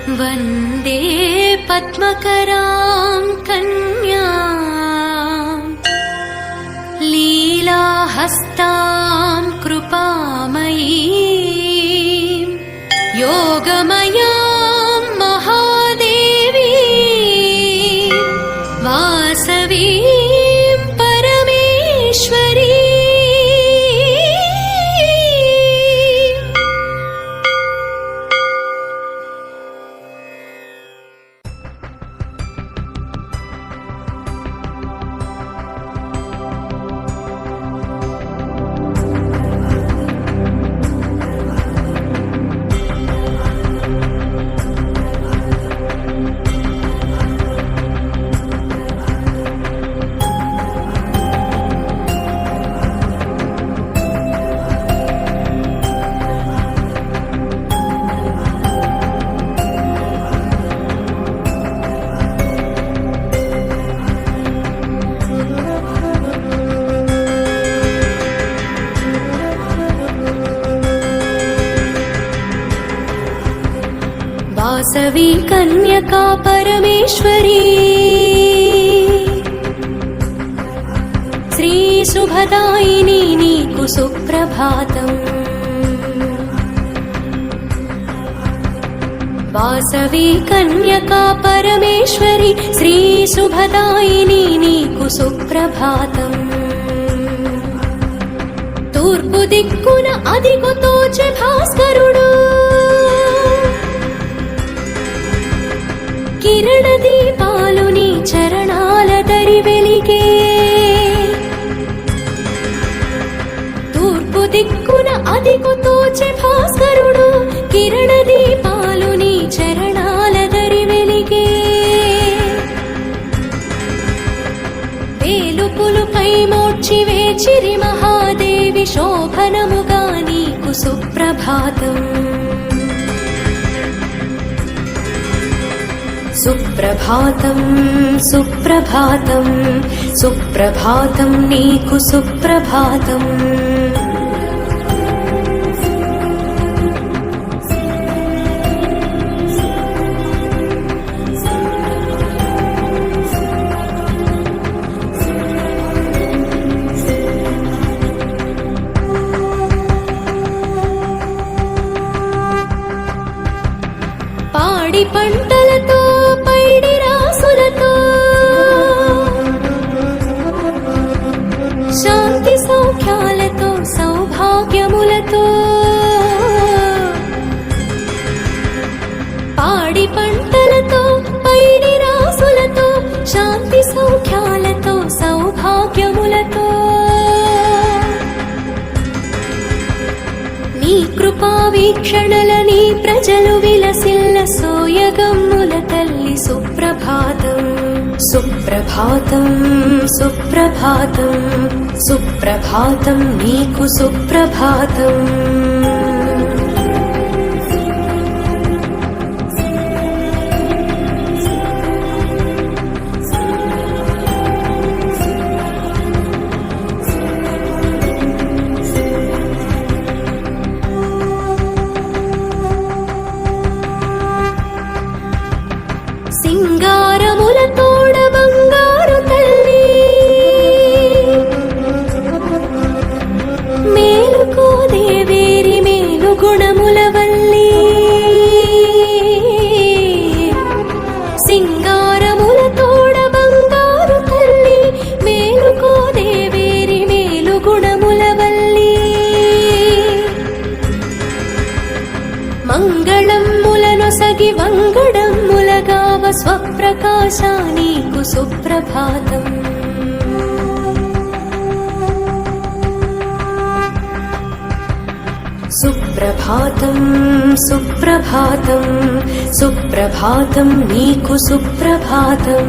वन्दे पद्मकरां कन्यां लीलाहस्तां कृपामयीं योगमयां महादेवीं वासवीं परमेश्वरी। वासवी कन्यका परमेश्वरी श्री शुभदायिनी नीकु सुप्रभातम्। वासवी कन्यका परमेश्वरी श्री शुभदायिनी नीकु सुप्रभातम्। तूर्पु दिक्कुन अदिगु तोचे भास्करुडु కిరణ దీపాలు నీ చరణాల దరి వెలిగే। తూర్పు దిక్కున అదిగు తోచె భాస్కరుడు కిరణ దీపాలు నీ చరణాల దరి వెలిగే। వేలుపులుపై మోడ్చి వేచిరి మహాదేవి శోభనముగా నీకు సుప్రభాతం। सुप्रभातं सुप्रभातं सुप्रभातं नीकु सुप्रभातम्। పాడి పంటలతో పైడి రాసులతో శాంతి సౌఖ్యాలతో సౌభాగ్యములతో పాడి పంటలతో పైడి రాసులతో శాంతి సౌఖ్యాలతో సౌభాగ్యములతో నీ కృపా వీక్షణలని ప్రజలు విలసిల్ల సోయగమ్ముల తల్లి సుప్రభాతం। సుప్రభాతం సుప్రభాతం సుప్రభాతం నీకు సుప్రభాతం। సింగారములతోడ బంగారు తల్లి మేలుకో దేవేరి మేలు గుణముల వల్లి। సింగారములతోడ బంగారు తల్లి మేలుకో దేవేరి మేలు గుణముల వల్లి। మంగళమ్ములనొసగి వంగడమ్ములగావ స్వప్రకాశా నీకు సుప్రభాతం। సుప్రభాతం సుప్రభాతం సుప్రభాతం నీకు సుప్రభాతం।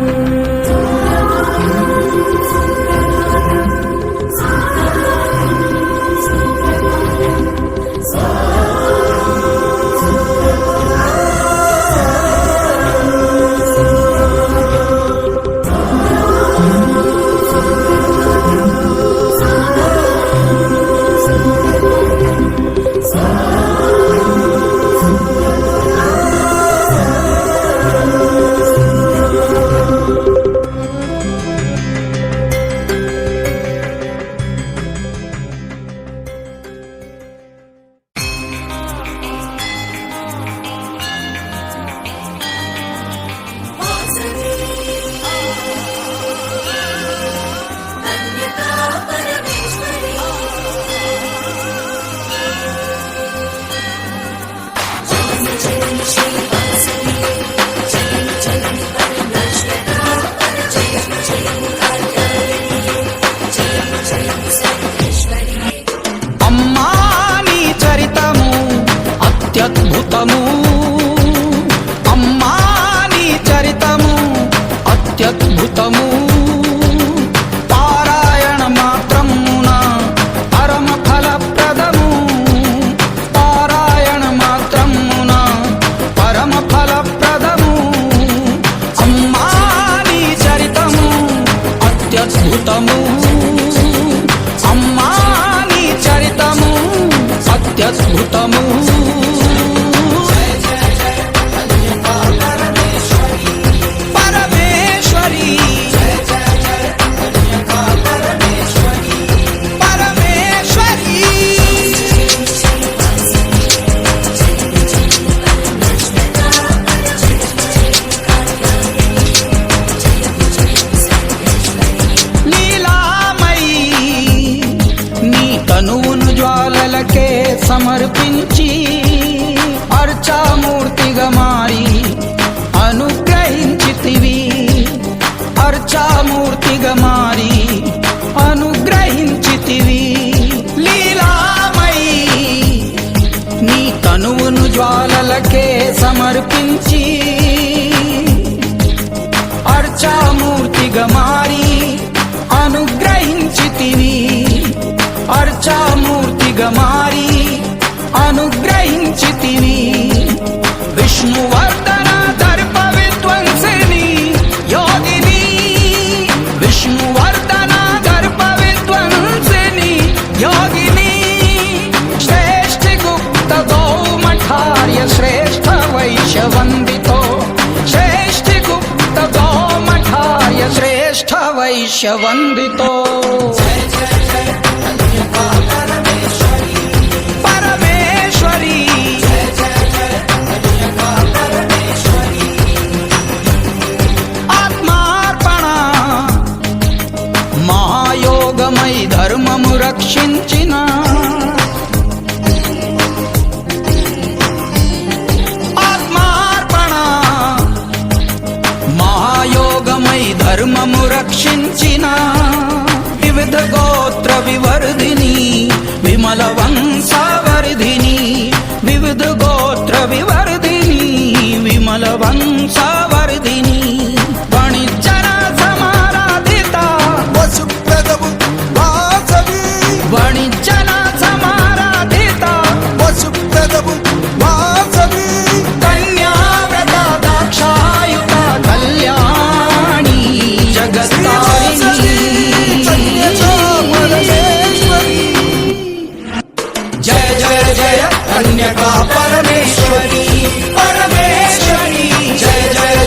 అత్యద్భుతము అమ్మా నీ చరితము అత్యద్భుతము పారాయణ మాత్రమున పరమ ఫలప్రదము పారాయణ మాత్రమున పరమ ఫలప్రదము అమ్మా నీ చరితము అత్యద్భుతము అమ్మా నీ చరితము అత్యద్భుతము తనువును జ్వాలలకే సమర్పించి అర్చామూర్తిగా మారి అనుగ్రహించితివి అర్చామూర్తిగా మారి అనుగ్రహించితివి లీలామయి నీ తనువును జ్వాలలకే సమర్పించి అర్చామూర్తిగా మారి అనుగ్రహించితివి అర్చామూర్తిగా మారి అనుగ్రహించితివి విష్ణువర్ధన దర్ప విధ్వంసిని యోగిని విష్ణువర్ధన దర్ప విధ్వంసిని యోగిని శ్రేష్ఠి గుప్త గౌమఠార్య శ్రేష్ఠ వైశ్యవందితో శ్రేష్ఠి గుప్త గౌమఠార్య శ్రేష్ఠ వైశ్యవందితో పరమేశ్వరి ఆత్మార్పణ మహాయోగమై ధర్మము రక్షించిన ఆత్మార్పణ మహాయోగమై ధర్మము రక్షించిన వివిధ గోత్ర వివర్ధిని విమల వంశవర్ధిని వివిధ గోత్ర వివర్ధిని విమల వంశవర్ధిని వణిజ్జన సమారాధిత వసుప్రదము వాసవి వణిజ్జన సమారాధిత వసుప్రదము వాసవి కన్యావ్రత దాక్షాయుత కళ్యాణి జగత్తారిణి జయ జయ జయ కన్యకా పరమేశ్వరి పరమేశ్వరి జయ జయ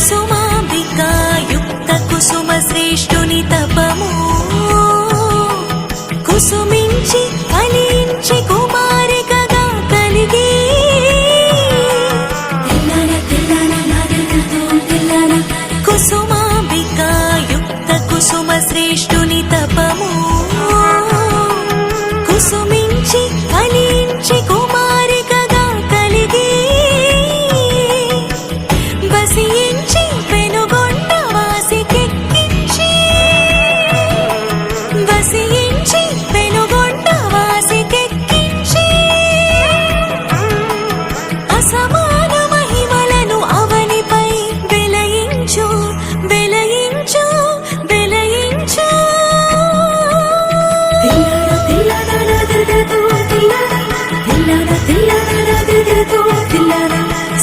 కుసుమాంబికాయుక్త కుసుమ శ్రేష్ఠుని తపము కుసుమించి ఫలించి కుమారికగా కలిగి కుసుమాంబికాయుక్త కుసుమ శ్రేష్ఠుని తపము కుసుమించి ఫలించి కుమారికగా కలిగి వసించి పెనుగొండ వాసికెక్కించి వసించి పెనుగొండ వాసికెక్కించి అసమాన మహిమలను అవనిపై వెలయించు వెలయించు వెలయించు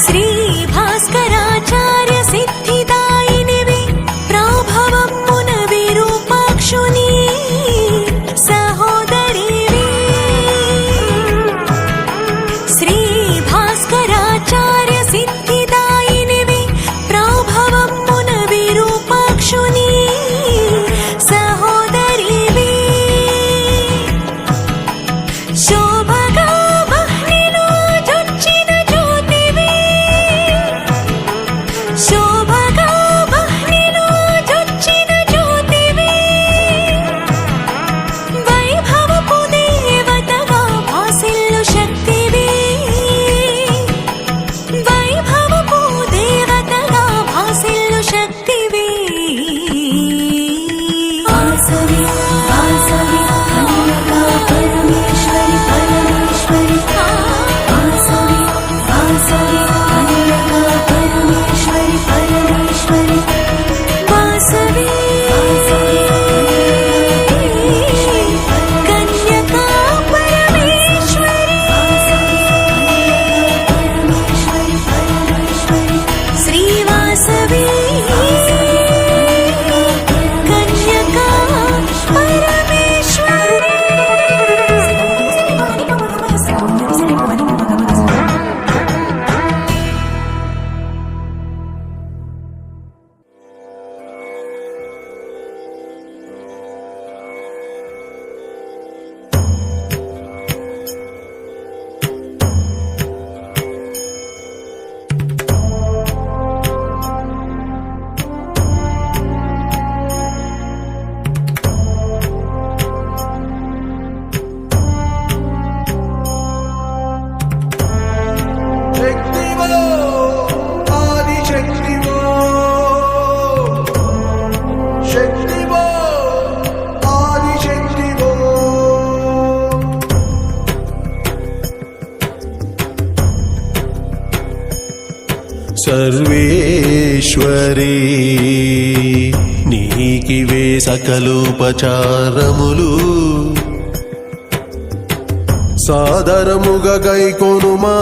శ్రీ భాస్కరాచార్య సిద్ధిదాయినివి ప్రాభవమున విరూపాక్షుని సహోదరివి శ్రీ భాస్కరాచార్య సిద్ధిదాయినివి ప్రాభవమున విరూపాక్షుని సహోదరివి శోభగా వహ్నిలో జొచ్చిన జ్యోతివి శోభగా వహ్నిలో జొచ్చిన జ్యోతివి వైభవపు దేవతగా భాసిల్లు శక్తివి వైభవపు దేవతగా భాసిల్లు శక్తివి వాసవి వాసవి కన్యకా పరమేశ్వరి పరమేశ్వరి వాసవి వాసవి కన్యకా పరమేశ్వరి పరమేశ్వరి వాసవి కన్యకా పరమేశ్వరి శ్రీ వాసవి కన్యకా శక్తివో ఆది శక్తివో శక్తివో ఆది శక్తివో సర్వేశ్వరీ నీకివే సకలోపచారములు సాదరముగ గైకొనుమా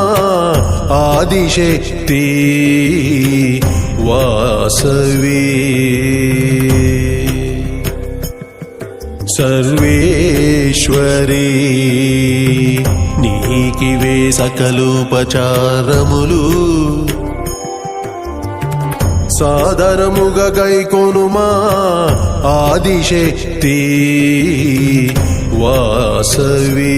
ఆదిశక్తి వాసవి సర్వేశ్వరీ నీకివే సకలోపచారములు సాదరముగ గైకొనుమా ఆదిశక్తి వాసవి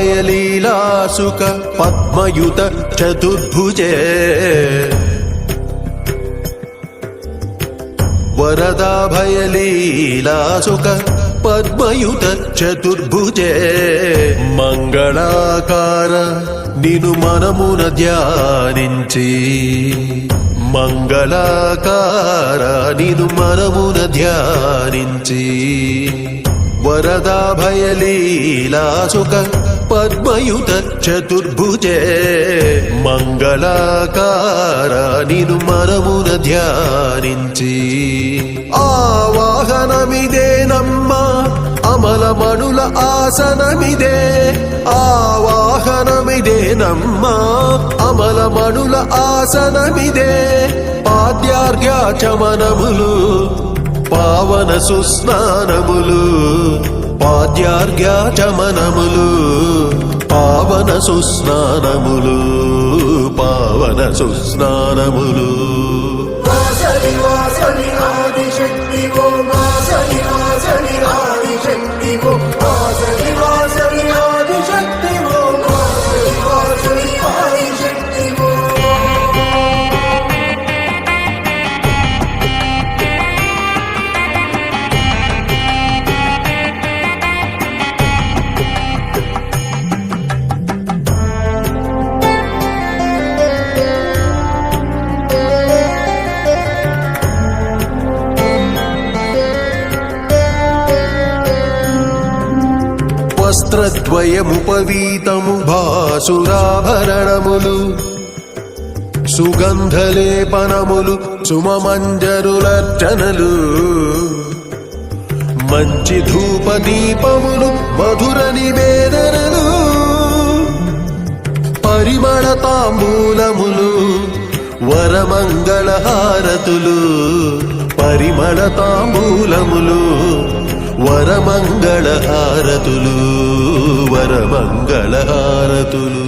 వరదాభయలీలాసుక పద్మయుత చతుర్భుజే వరదాభయలీలాసుక పద్మయుత చతుర్భుజే మంగళాకార నిను మనమున ధ్యానించి మంగళాకార నిను మనమున ధ్యానించి వరదాభయలీలాసుక పద్మయుత చతుర్భుజే మంగళాకార నిను మనమున ధ్యానించి ఆవాహనమిదే అమలమణుల ఆసనమిదే ఆవాహనమిదే నమ్మా అమలమణుల ఆసనమిదే పాద్యార్ఘ్యాచమనములు పావన సుస్నానములు పాద్యార్ఘ్యాచమనములు పావన సుస్నానములు పావన సుస్నానములు వాసవి వాసవి ఆదిశక్తి ఓ వాసవి వాసవి ఆదిశక్తి ఓ వాసవి వాసవి ఆదిశక్తి ఓ వాసవి వాసవి ఆదిశక్తి ఓ వస్త్రద్వయముపవీతము భాసురాభరణములు సుగంధలేపనములు సుమమంజరులర్చనలు మంచి ధూపదీపములు మధుర నివేదనలు పరిమళ తాంబూలములు వరమంగళహారతులు పరిమళ తాంబూలములు వరమంగళహారతులు వరమంగళహారతులు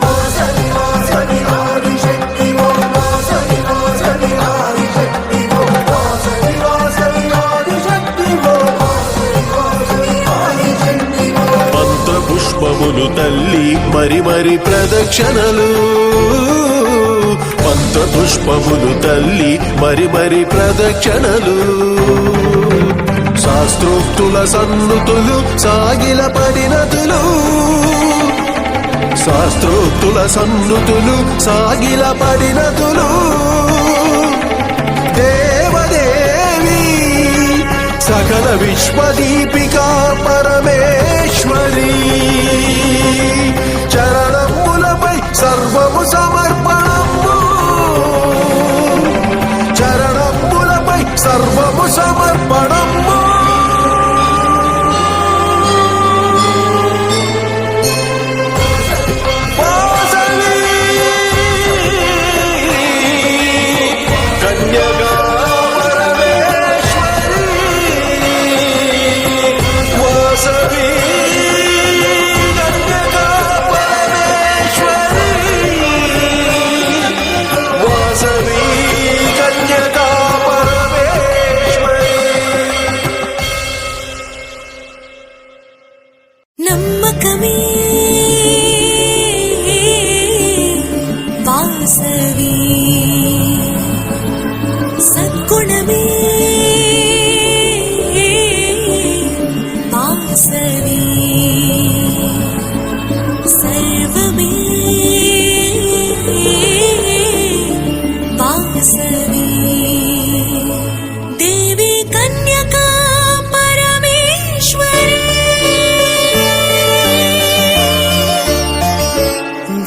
వాసవి వాసవి ఆదిశక్తి ఓ వాసవి వాసవి ఆదిశక్తి ఓ వాసవి వాసవి ఆదిశక్తి ఓ వాసవి వాసవి ఆదిశక్తి ఓ మంత్రపుష్పములు తల్లి మరి మరి ప్రదక్షిణలు మంత్రపుష్పములు తల్లి మరి మరి ప్రదక్షిణలు శాస్త్రోక్తుల సన్నుతులు సాగిల పడినతులు శాస్త్రోక్తుల సన్నుతులు సాగిల పడినతులు దేవదేవి సకల విశ్వదీపికా పరమేశ్వరి చరణములపై సర్వము సమర్పణము చరణములపై సర్వము సమర్పణము నమ్మకమే వాసవి సద్గుణమే వాసవి సర్వమే వాసవి దేవి కన్యకా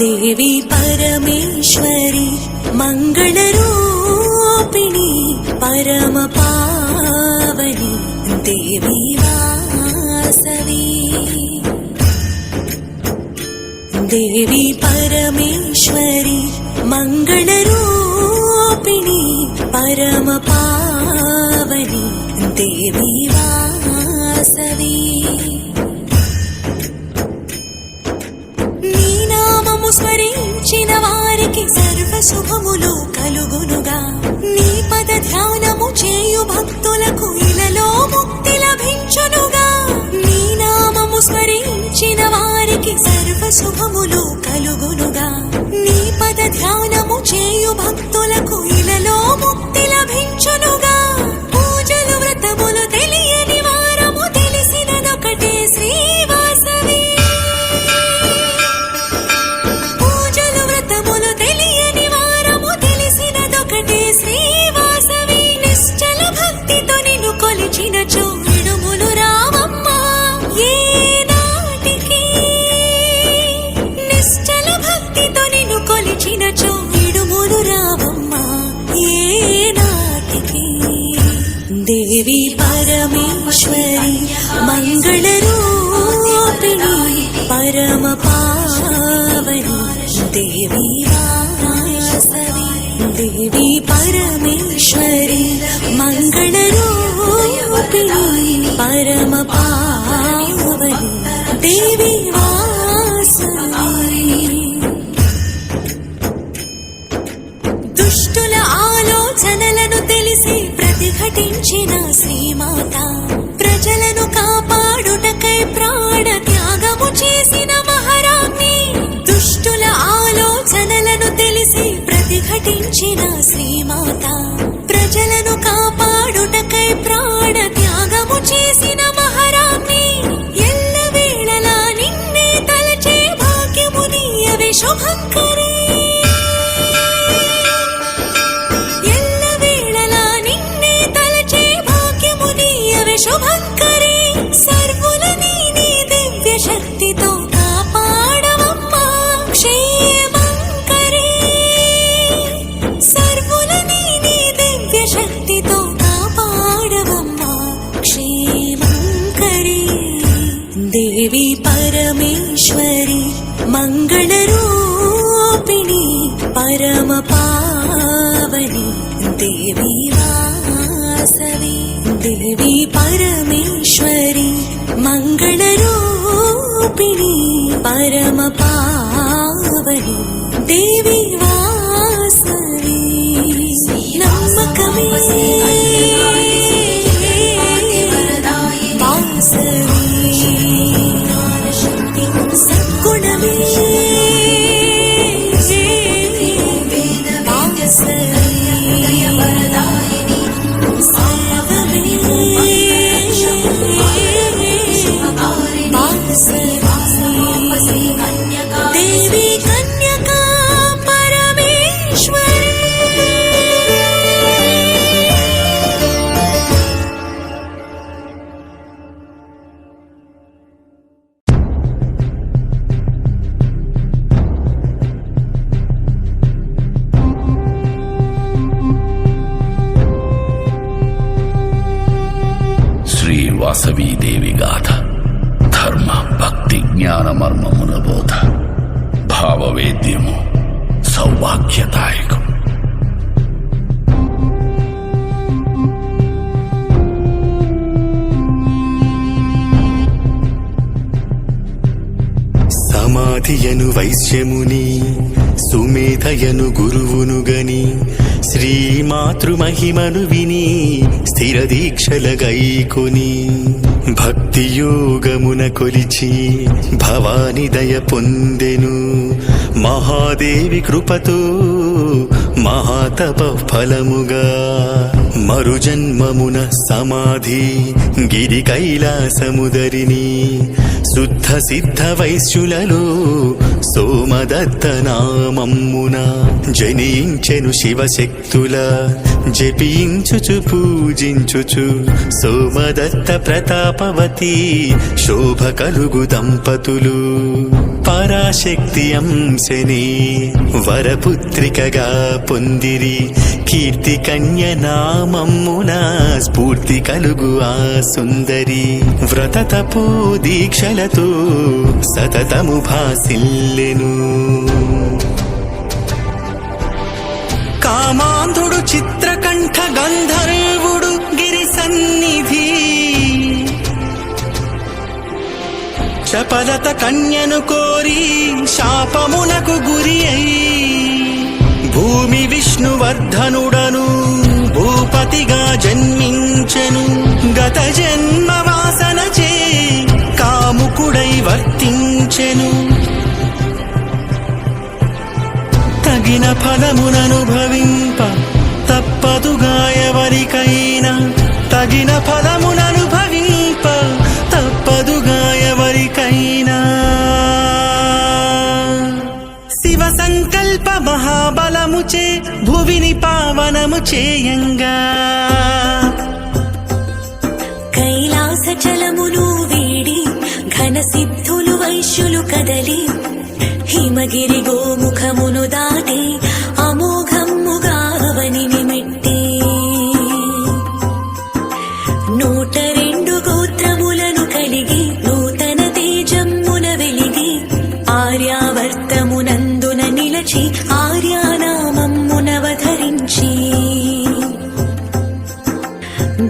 దేవి పరమేశ్వరి మంగళరూపిణి పరమ పావని దేవి వాసవి దేవి పరమేశ్వరి మంగళరూపిణి పరమ పావని దేవి వాసవి స్మరించిన వారికి సర్వ శుభములు కలుగునుగా నీ పద ధ్యానము చేయు భక్తులకు ఇలలో ముక్తి లభించునుగా నీ నామము స్మరించిన వారికి సర్వ శుభములు కలుగునుగా నీ పద ధ్యానము చేయు భక్తులకు ఇలలో ముక్తి లభించునుగా పూజలు వ్రతములు తెలియని వారము తెలిసినదొకటే శ్రీవాసవి శ్రీవాసవి నిశ్చల భక్తితో నిన్ను కొలిచిన చూడుములు రావమ్మా ఏ నాటికి నిశ్చల పరమేశ్వరి మంగళరూపిణి పరమ పావని దేవి వాసవి దేవి పరమేశ్వరి మంగళరూపిణి పరమ పావని దేవి వాసవి దుష్టుల ఆలోచనలను తెలిసి ప్రతిఘటించిన శ్రీమాత ప్రజలను కాపాడుటకై ప్రాణ త్యాగము చేసిన మహారాణి దుష్టుల ఆలోచనలను తెలిసి ప్రతిఘటించిన శ్రీమాత ప్రజలను కాపాడుటకై ప్రాణ త్యాగము చేసిన మహారాణి ఎల్లవేళలా నిన్నే తలచే భాగ్యము నీయవే శుభంకరి శుభంకరి సర్వులని నీ దివ్య శక్తితో కాపాడవమ్మా క్షేమంకరి సర్వులని నీ దివ్య శక్తితో కాపాడవమ్మా క్షేమంకరి దేవి పరమేశ్వరి మంగళరూపిణి పరమ పావని దేవి వాసవి దేవి పరమేశ్వరి మంగళరూపిణి పరమ పావని దేవి వాసవి నమ్మకమే వాసవి సద్గుణమే దేవి కన్యకా పరమేశ్వరి శ్రీ వాసవీదేవి గాథ ధర్మ భక్తి జ్ఞాన మర్మముల బోధ భావవేద్యము సౌభాగ్యదాయకం. సమాధియను వైశ్యముని సుమేధయను గురువును గని శ్రీమాతృమహిమను విని స్థిర దీక్షల గైకొని భక్తియోగమున కొలిచి భవాని దయ పొందెను మహాదేవి కృపతో మహాతప ఫలముగా మరుజన్మమున సమాధి గిరి కైలాసముదరిని శుద్ధ సిద్ధ వైశ్యులలో సోమదత్త నామమ్మున జనించెను శివశక్తుల జపించుచు పూజించుచు సోమదత్త ప్రతాపవతి శోభ కలుగు దంపతులు పరాశక్తి అంశని వరపుత్రికగా పొందిరి కీర్తి కన్య నామమ్మున స్ఫూర్తి కలుగు ఆ సుందరి వ్రత తపో దీక్షలతో సతతము భాసిల్లెను కామాంధుడు చిత్రకంఠ గంధర్వుడు గిరి సన్నిధి చపలత కన్యను కోరి శాపమునకు గురి అయి భూమి విష్ణువర్ధనుడను భూపతిగా జన్మించెను గత జన్మ వాసనచే కాముకుడై వర్తించెను తగిన ఫలముననుభవింప తప్పదుగా ఎవరికైనా తగిన ఫలముననుభవింప తప్పదుగా ఎవరికైనా శివ సంకల్ప మహాబలముచే భువిని పావనము చేయంగా కైలాస చలమును వీడి ఘన సిద్ధులు వైశ్యులు కదలి హిమగిరి గోముఖమును దాటి అమోఘమ్ముగా అవనిని మెట్టి 102 రెండు గోత్రములను కలిగి నూతన తేజమ్మున వెలిగి ఆర్యావర్తమునందున నిలచి ఆర్యానామమ్మునవధరించి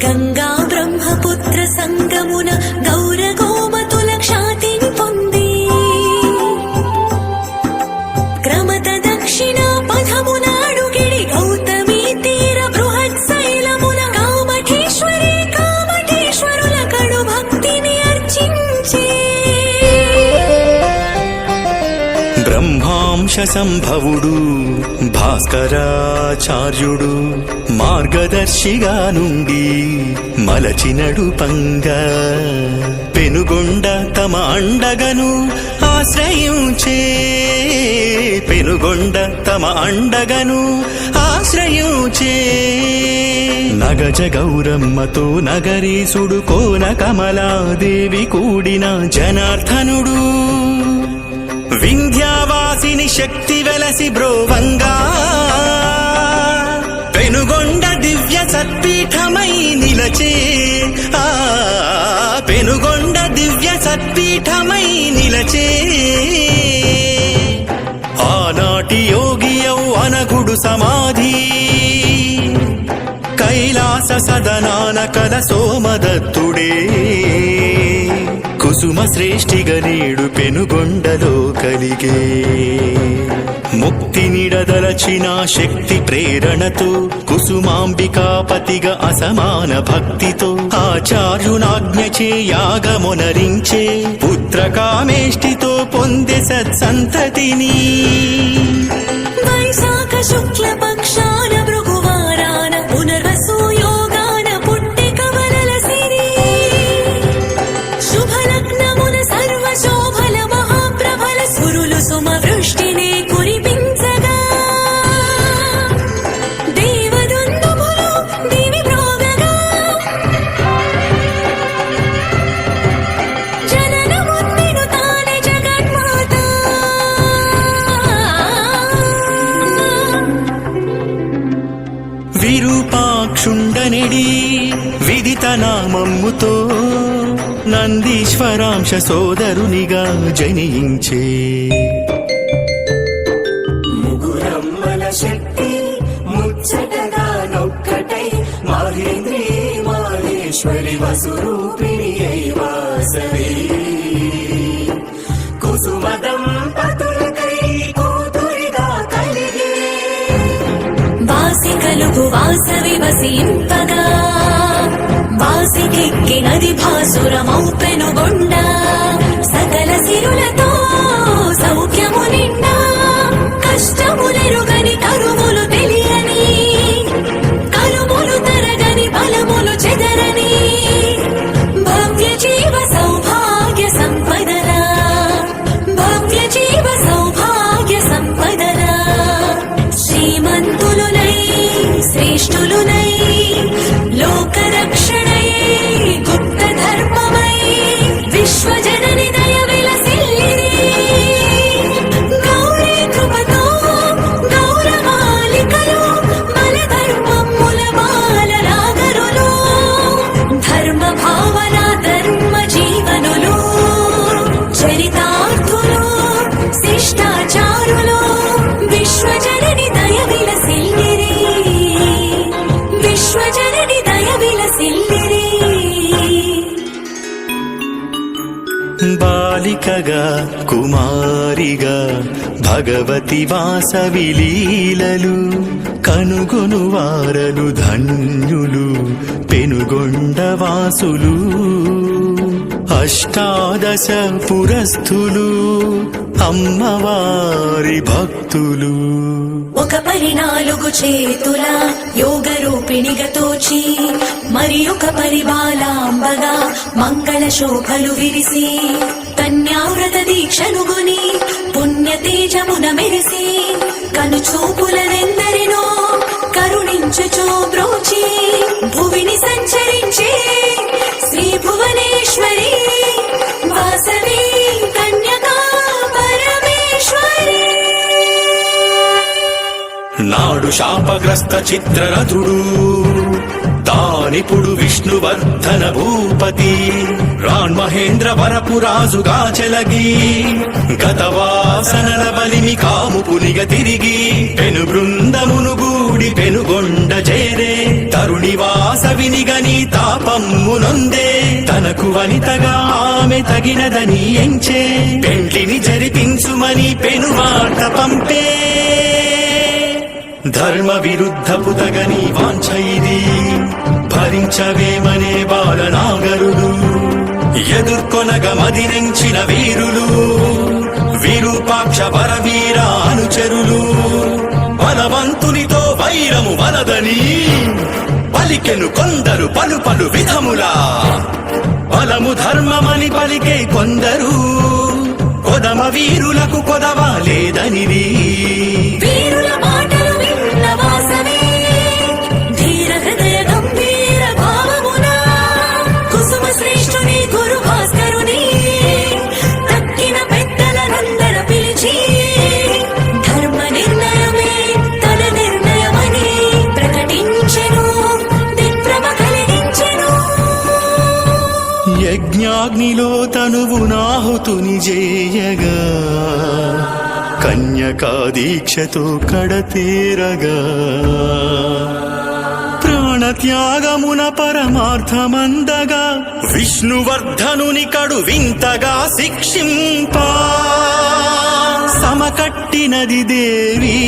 గంగా బ్రహ్మపుత్ర సంగమున గౌర గోమతుల ఖ్యాతిని పొంది క్రమత దక్షిణ పథమున అడుగిడి గౌతమీ తీర బృహత్ శైలమున కామఠేశ్వరుల కడు భక్తిని అర్చించే బ్రహ్మాంశ సంభవుడు భాస్కరాచార్యుడు మార్గదర్శిగా నుండి మలచినడు పంగ పెనుగొండ తమ అండగను ఆశ్రయించే పెనుగొండ తమ అండగను ఆశ్రయించే నగజ గౌరమ్మతో నగరీసుడు కోన కమలాదేవి కూడిన జనార్దనుడు వింధ్యావాసిని శక్తి వెలసి బ్రోవంగా పెనుగొండ దివ్య సత్పీఠమై నిలచే పెనుగొండ దివ్య సత్పీఠమై నిలచే ఆనాటి యోగియౌ అనగుడు సమాధి కైలాస సదనాన కల సోమదత్తుడే కుసుమ శ్రేష్ఠిగా నేడు పెనుగొండలో కలిగే ముక్తి నిడదలచిన శక్తి ప్రేరణతో కుసుమాంబికాపతిగా అసమాన భక్తితో ఆచార్యునాజ్ఞచే యాగమునరించే పుత్రకామేష్టితో పొందే సత్సంతతిని వైశాఖ శుక్ల పక్షాన భృగువారాన పునర్వసు యోగాన పుట్టి కవలల సిరి శుభలగ్నమున సర్వ శోభల మహాప్రభల సురులు సుమ వృష్టినే కురిపించగా దేవదుందుభులు దివి ప్రోగగా జననముందిను తానే జగన్మాత విరూపాక్షుండనిడి విదిత నామమ్ముతో నందీశ్వరాంశ సోదరునిగా జనించే ముగురమ్మల శక్తి ముచ్చటగా నొక్కటై మాహేంద్రి మాహేశ్వరి వసురూపిణి అయి వాసవి కుసుమ దంపతులకై కూతురిగా కలిగే వాసి కలుగు వాసవి వసింపగా వాసికెక్కినది భాసురమౌ పెనుగొండ సకల సిరులతో సౌఖ్యము నిండా కష్టములెరుగని కరువులు తెలియని కరువులు తరగని బలములు చెదరని భవ్య జీవ సౌభాగ్య సంపదలా భవ్య జీవ సౌభాగ్య సంపదలా శ్రీమంతులునై శ్రేష్ఠులునై లోకరక్షణై గుప్త ధర్మమై విశ్వజనని దయ విలసిల్లిరి గౌరీ కృపతో గౌరవాలికలు మన ధర్మముల బాలరాగరులు ధర్మ భావన ధర్మ జీవనులు చరితార్థులు శిష్టాచారులు విశ్వజనని దయ విలసిల్లిరి విశ్వజనని దయ విలసిల్లిరి బాలికగా కుమారిగా భగవతి వాసవి లీలలు కనుగొను వారలు ధన్యులు పెనుగొండ వాసులు అష్టాదశ పురస్థులు అమ్మవారి భక్తులు ఒక 14 చేతుల యోగ రూపిణిగా తోచి మరి ఒక పరిబాలాంబగా మంగళ శోభలు విరిసి కన్యావ్రత దీక్షనుగుని పుణ్య తేజమున మెరిసి కను చూపులనెందరినో కరుణించుచో బ్రోచి భువిని సంచరించే శ్రీ భువనేశ్వరి వాసవి కన్యకా పరమేశ్వరి నాడు శాపగ్రస్త చిత్రరథుడు రానిపుడు విష్ణువర్ధన భూపతి రాన్ మహేంద్ర వరపురాజుగా చెలగి గత వాసనల బలిమి కాముకునిగ తిరిగి పెను బృందమును గూడి పెనుగొండ చేరే తరుణి వాసవినిగని తాపమ్మునొందే తనకు వనితగా ఆమె తగినదని ఎంచే పెండ్లిని జరిపించుమని పెనుమాట పంపే ధర్మ విరుద్ధపు తగని వాంఛ ఇది భరించవేమనే బాలనాగరుడు ఎదుర్కొనగ మదిరెంచిన వీరులు విరూపాక్ష వరవీర అనుచరులు బలవంతునితో వైరము వలదని పలికెను కొందరు పలు పలు విధములా బలము ధర్మమని పలికే కొందరు కొదమ వీరులకు కొదవ లేదనిది వీరుల మాటలు విన్న వాసవి ధీర హృదయ గంభీర భావమున కుసుమ శ్రేష్ఠుని గురు భాస్కరుని తక్కిన పెద్దలనందర పిలిచి ధర్మ నిర్ణయమే తన నిర్ణయమని ప్రకటించెను దిగ్భ్రమ కలిగించెను యజ్ఞాగ్నిలో తనువు నాహుతుని చేయగా కన్యకా దీక్షతో కడతేరగా ప్రాణత్యాగమున పరమార్థమందగా విష్ణువర్ధనుని కడు వింతగా శిక్షింపా సమకట్టినది దేవి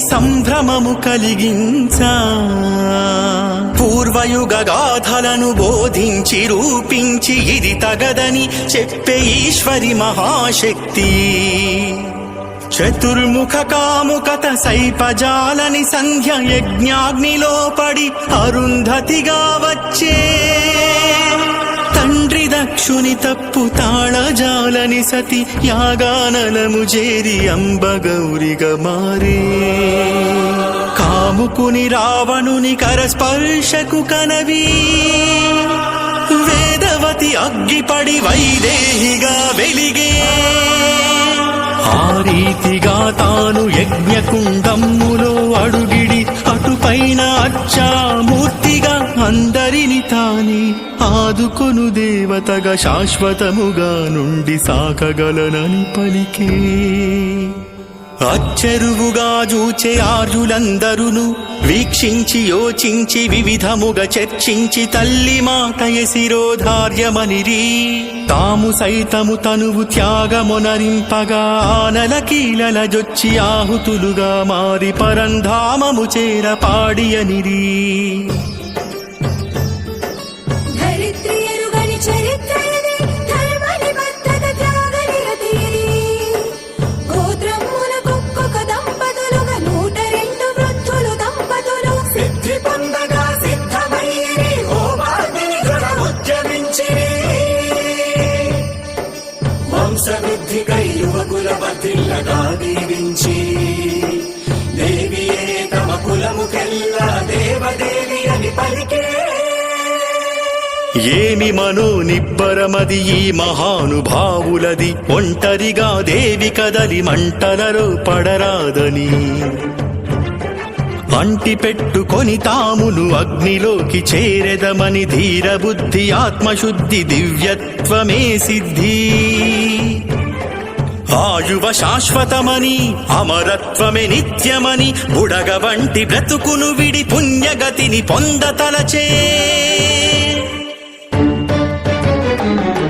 సంభ్రమము కలిగించా పూర్వయుగ గాథలను బోధించి రూపించి ఇది తగదని చెప్పే ఈశ్వరి మహాశక్తి చతుర్ముఖ కాముకత సైపజాలని సంధ్య యజ్ఞాగ్నిలో పడి అరుంధతిగా వచ్చే తండ్రి దక్షుని తప్పు తాళజాలని సతి యాగానలము చేరి అంబగౌరిగా మారే కాముకుని రావణుని కరస్పర్శకు కనవి వేదవతి అగ్గిపడి వైదేహిగా వెలిగే ఆ రీతిగా తాను యజ్ఞకుండమ్ములో అడుగిడి అటుపైన అచ్చామూర్తిగా అందరిని తానే ఆదుకొను దేవతగా శాశ్వతముగా నుండి సాకగలనని పలికే అచ్చెరువుగా జూచే ఆర్యులందరును వీక్షించి యోచించి వివిధముగా చర్చించి తల్లి మాతయ శిరోధార్యమనిరి తాము సైతము తనువు త్యాగమునరింపగా ఆనల కీలల జొచ్చి ఆహుతులుగా మారి పరంధామము చేర పాడియనిరి ధరిత్రి ఎరుగని చరిత్ర ఇది ధర్మ నిబద్ధత త్యాగ నిరతి ఇది గోత్రములకొక్కొక్క దంపతులుగా 102 వృద్ధులు దంపతులు సిద్ధి పొందగా సిద్ధమయ్యిరి హోమాగ్ని ఘన ఉద్యమించిరి వంశవృద్ధికై యువకుల వర్ధిల్లగా దీవించి దేవియే తమ కులముకెల్లా దేవదేవి అని పలికే ఏమి మనో నిబ్బరమది ఈ మహానుభావులది ఒంటరిగా దేవి కదలి మంటలలో పడరాదని అంటి పెట్టుకొని తామును అగ్నిలోకి చేరెదమని ధీరబుద్ధి ఆత్మశుద్ధి దివ్యత్వమే సిద్ధి ఆయువ శాశ్వతమని అమరత్వమే నిత్యమని బుడగ వంటి బ్రతుకును విడి పుణ్యగతిని పొందతలచే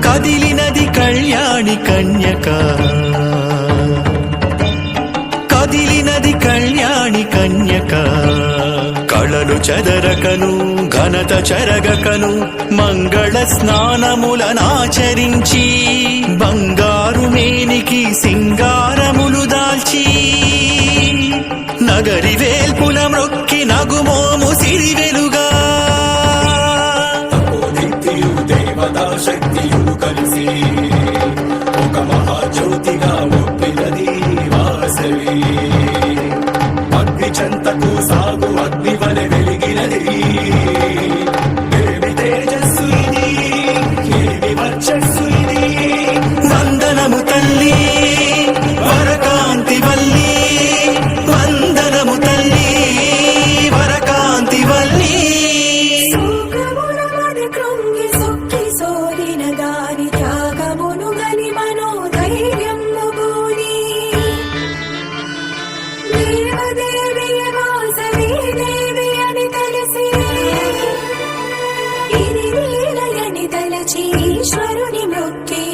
కదిలినది కళ్యాణి కన్యక కదిలినది కళ్యాణి కన్యక కళలు చెదరకను ఘనత చెరగకను మంగళ స్నానములనాచరించి బంగారు మేనికి సింగారములు దాల్చి నగరి వేల్పున మ్రొక్కి నగుమోము సిరివెలుగా తపోనిత్యు దేవతా శక్తియు కలిసి ఒక మహాజ్యోతిగా ఒప్పినది వాసవి అగ్ని చెంతకు సాగు అగ్ని వలె వెలిగినది దేవి తేజస్సు ఇది దేవి వర్చస్సు ఇది వందనము తల్లి వరకాంతి వల్లి వందనము తల్లి వరకాంతి వల్లి మొక్కి సోలిన గాని త్యాగమును గని మనోధైర్యము గూని దేవదేవి వాసవి దేవి అని తెలిసి ఇది లీలయని తలచి ఈశ్వరుని మొక్కి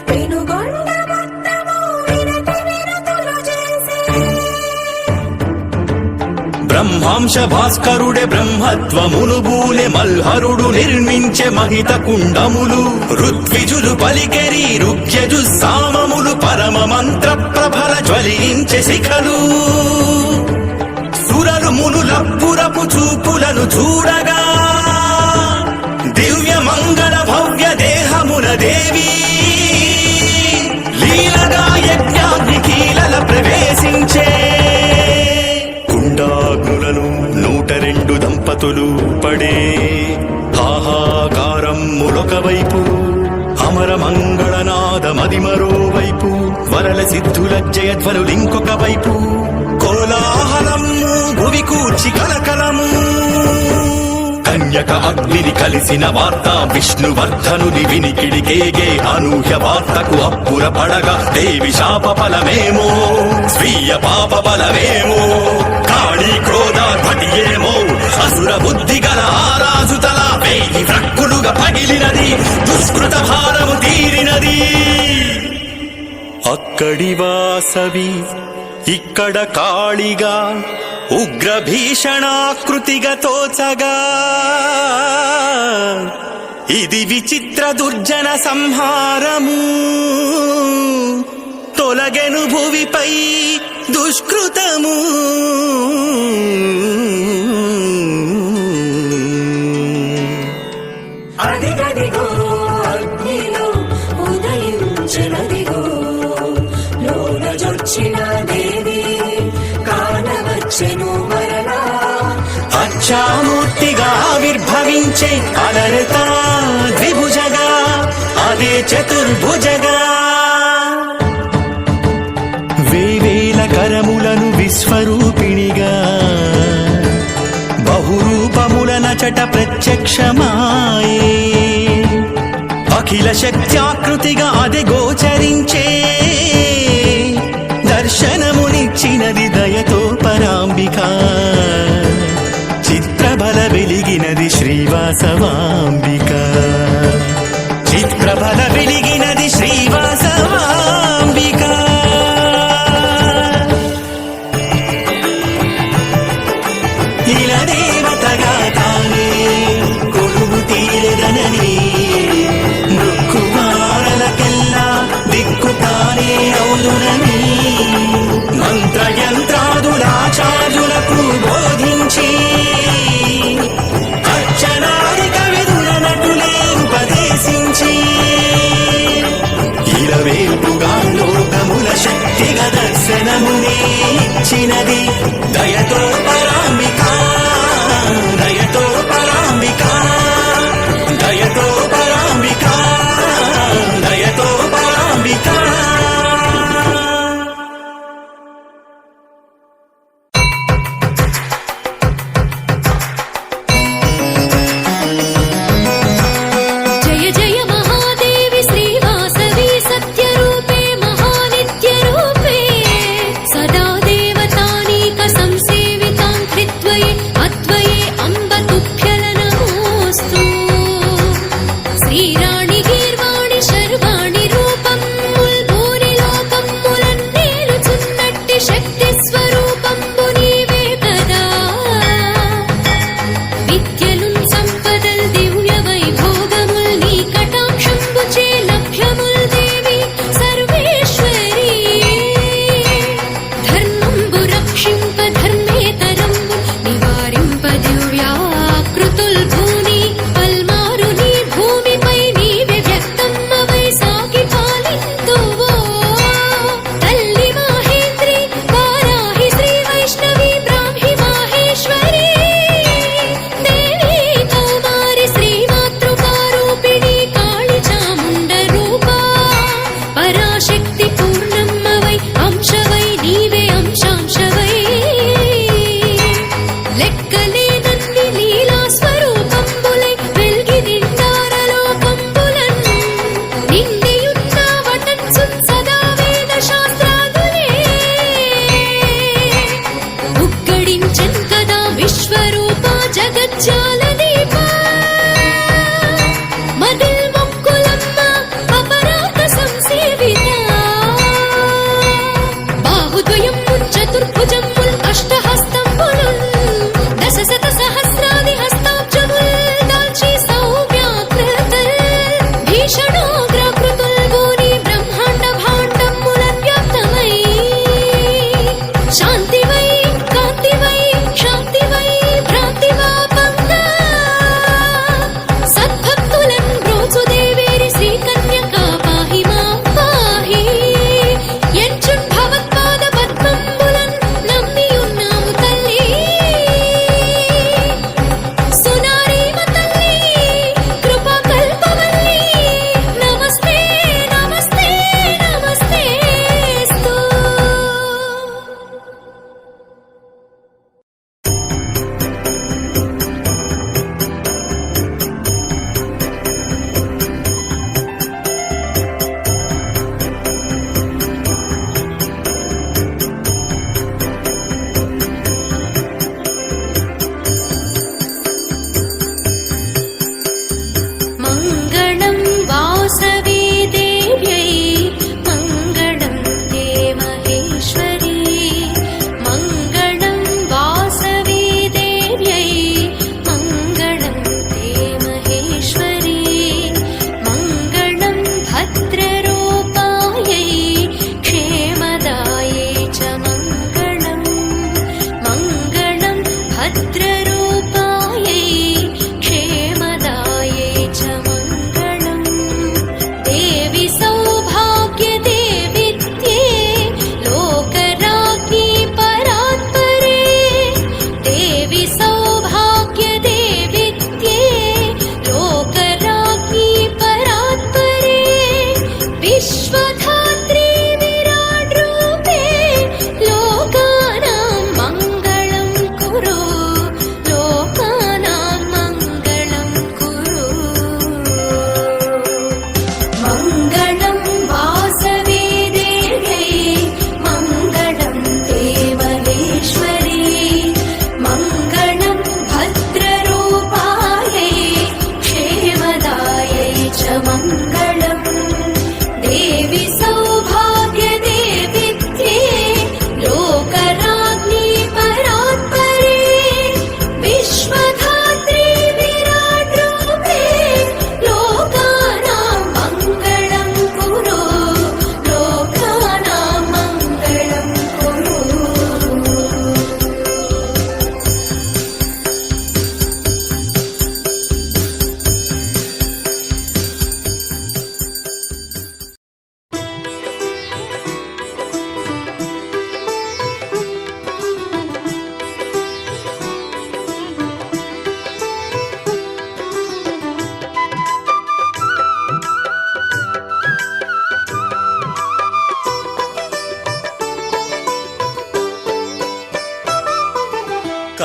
పెనుగొండ మొత్తము వినతి వినతులు చేసి బ్రహ్మాంశ భాస్కరుడే బ్రహ్మత్వమును బూలె మల్హరుడు నిర్మించే మహిత కుండములు ఋత్విజులు పలికెరి రుక్యజు సామములు పరమ మంత్ర ప్రభల జ్వలించే శిఖలు సురలు మునుల పురపు చూపులను చూడగా దివ్య మంగళ భవ్య దేహమున దేవి లీలగా యజ్ఞాగ్ని కీలల ప్రవేశించే కుండాగ్నులను 102 దంపతులు పడే హాహాకారములొక వైపు అమర మంగళనాదమది మరోవైపు వరల సిద్ధుల జయధ్వనులింకొక వైపు కోలాహలము భువి కూర్చి కలకలము కన్యక అగ్నిని కలిసిన వార్త విష్ణువర్ధనుని వినికిడికేగే అనూహ్య వార్తకు అప్పుర పడగా దేవి శాప ఫలమేమో స్వీయ పాప బలమేమో కాళీ క్రోధార్భటియేమో అసుర బుద్ధి గల ఆరాజు తల వేయి వ్రక్కులుగా పగిలినది దుష్కృత భారము తీరినది అక్కడి వాసవి ఇక్కడ కాళిగా ఉగ్ర భీషణాకృతిగా తోచగా ఇది విచిత్ర దుర్జన సంహారము తొలగెను భువిపై దుష్కృతము అదిగదిగో అగ్నిలో ఉదయించినదిగో లోన జొచ్చిన దేవి కానవచ్చెను మరలా అచ్చామూర్తిగా ఆవిర్భవించే అలరత ద్విభుజగా అదే చతుర్భుజగా వేవేల కరములను విశ్వరూపిణిగా బహురూపముల నచట ప్రత్యక్షమాయే అఖిల శక్త్యాకృతిగా అది గోచరించే దర్శనమునిచ్చినది దయతో పరాంబిక చిత్రబల వెలిగినది శ్రీవాసవాంబిక చిత్రబల వెలిగినది శ్రీవాసవాంబిక ఇలా దేవతగా తానే కొలువు తీరదనని మృక్కువారలకెల్లా దిక్కు తానే అవునునని మంత్రయంత్రాదులాచార్యులకు బోధించి అర్చనాదిక విధుల నటులే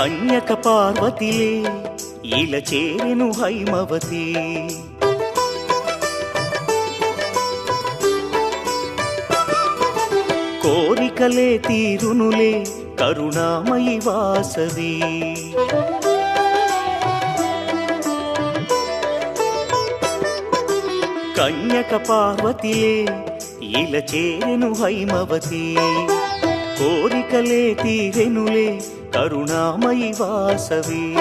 కన్యక పార్వతిలే ఇలా చేరెను హైమవతి. కోరికలే తీరునులే కరుణామయి వాసవి. కన్యక పార్వతిలే ఇలా చేరెను హైమవతి. కోరికలే తీరెనులే కరుణామయి వాసవి.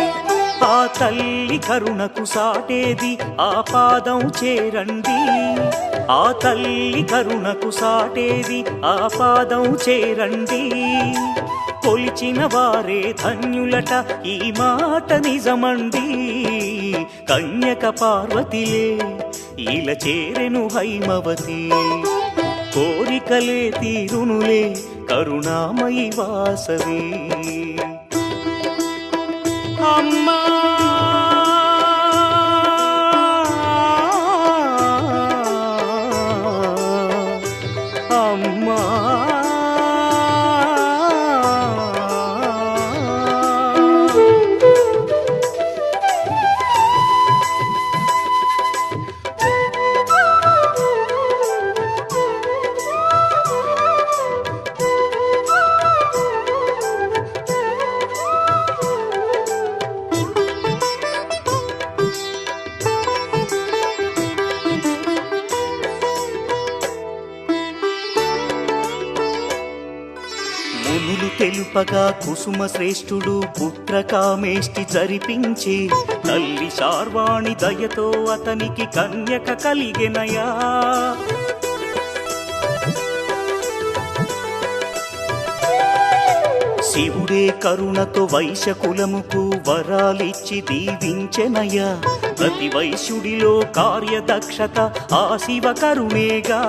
ఆ తల్లి కరుణకు సాటేది ఆ పాదం చేరండి. ఆ తల్లి కరుణకు సాటేది ఆ పాదం చేరండి. కొలిచిన వారే ధన్యులట ఈ మాట నిజమండి. కన్యక పార్వతిలే ఇలా చేరెను హైమవతి. కోరికలే తీరునులే కరుణామయి వాసవి. అమ్మా అమ్మా మునులు తెలుపగా కుసుమ శ్రేష్ఠుడు పుత్రకామేష్టి జరిపించే. తల్లి శార్వాణి దయతో అతనికి కన్యక కలిగెనయా. శివుడే కరుణతో వైశ్యకులముకు వరాలిచ్చి దీవించెనయ్యా. ప్రతి వైశ్యుడిలో కార్యదక్షత ఆ శివ కరుణేగా.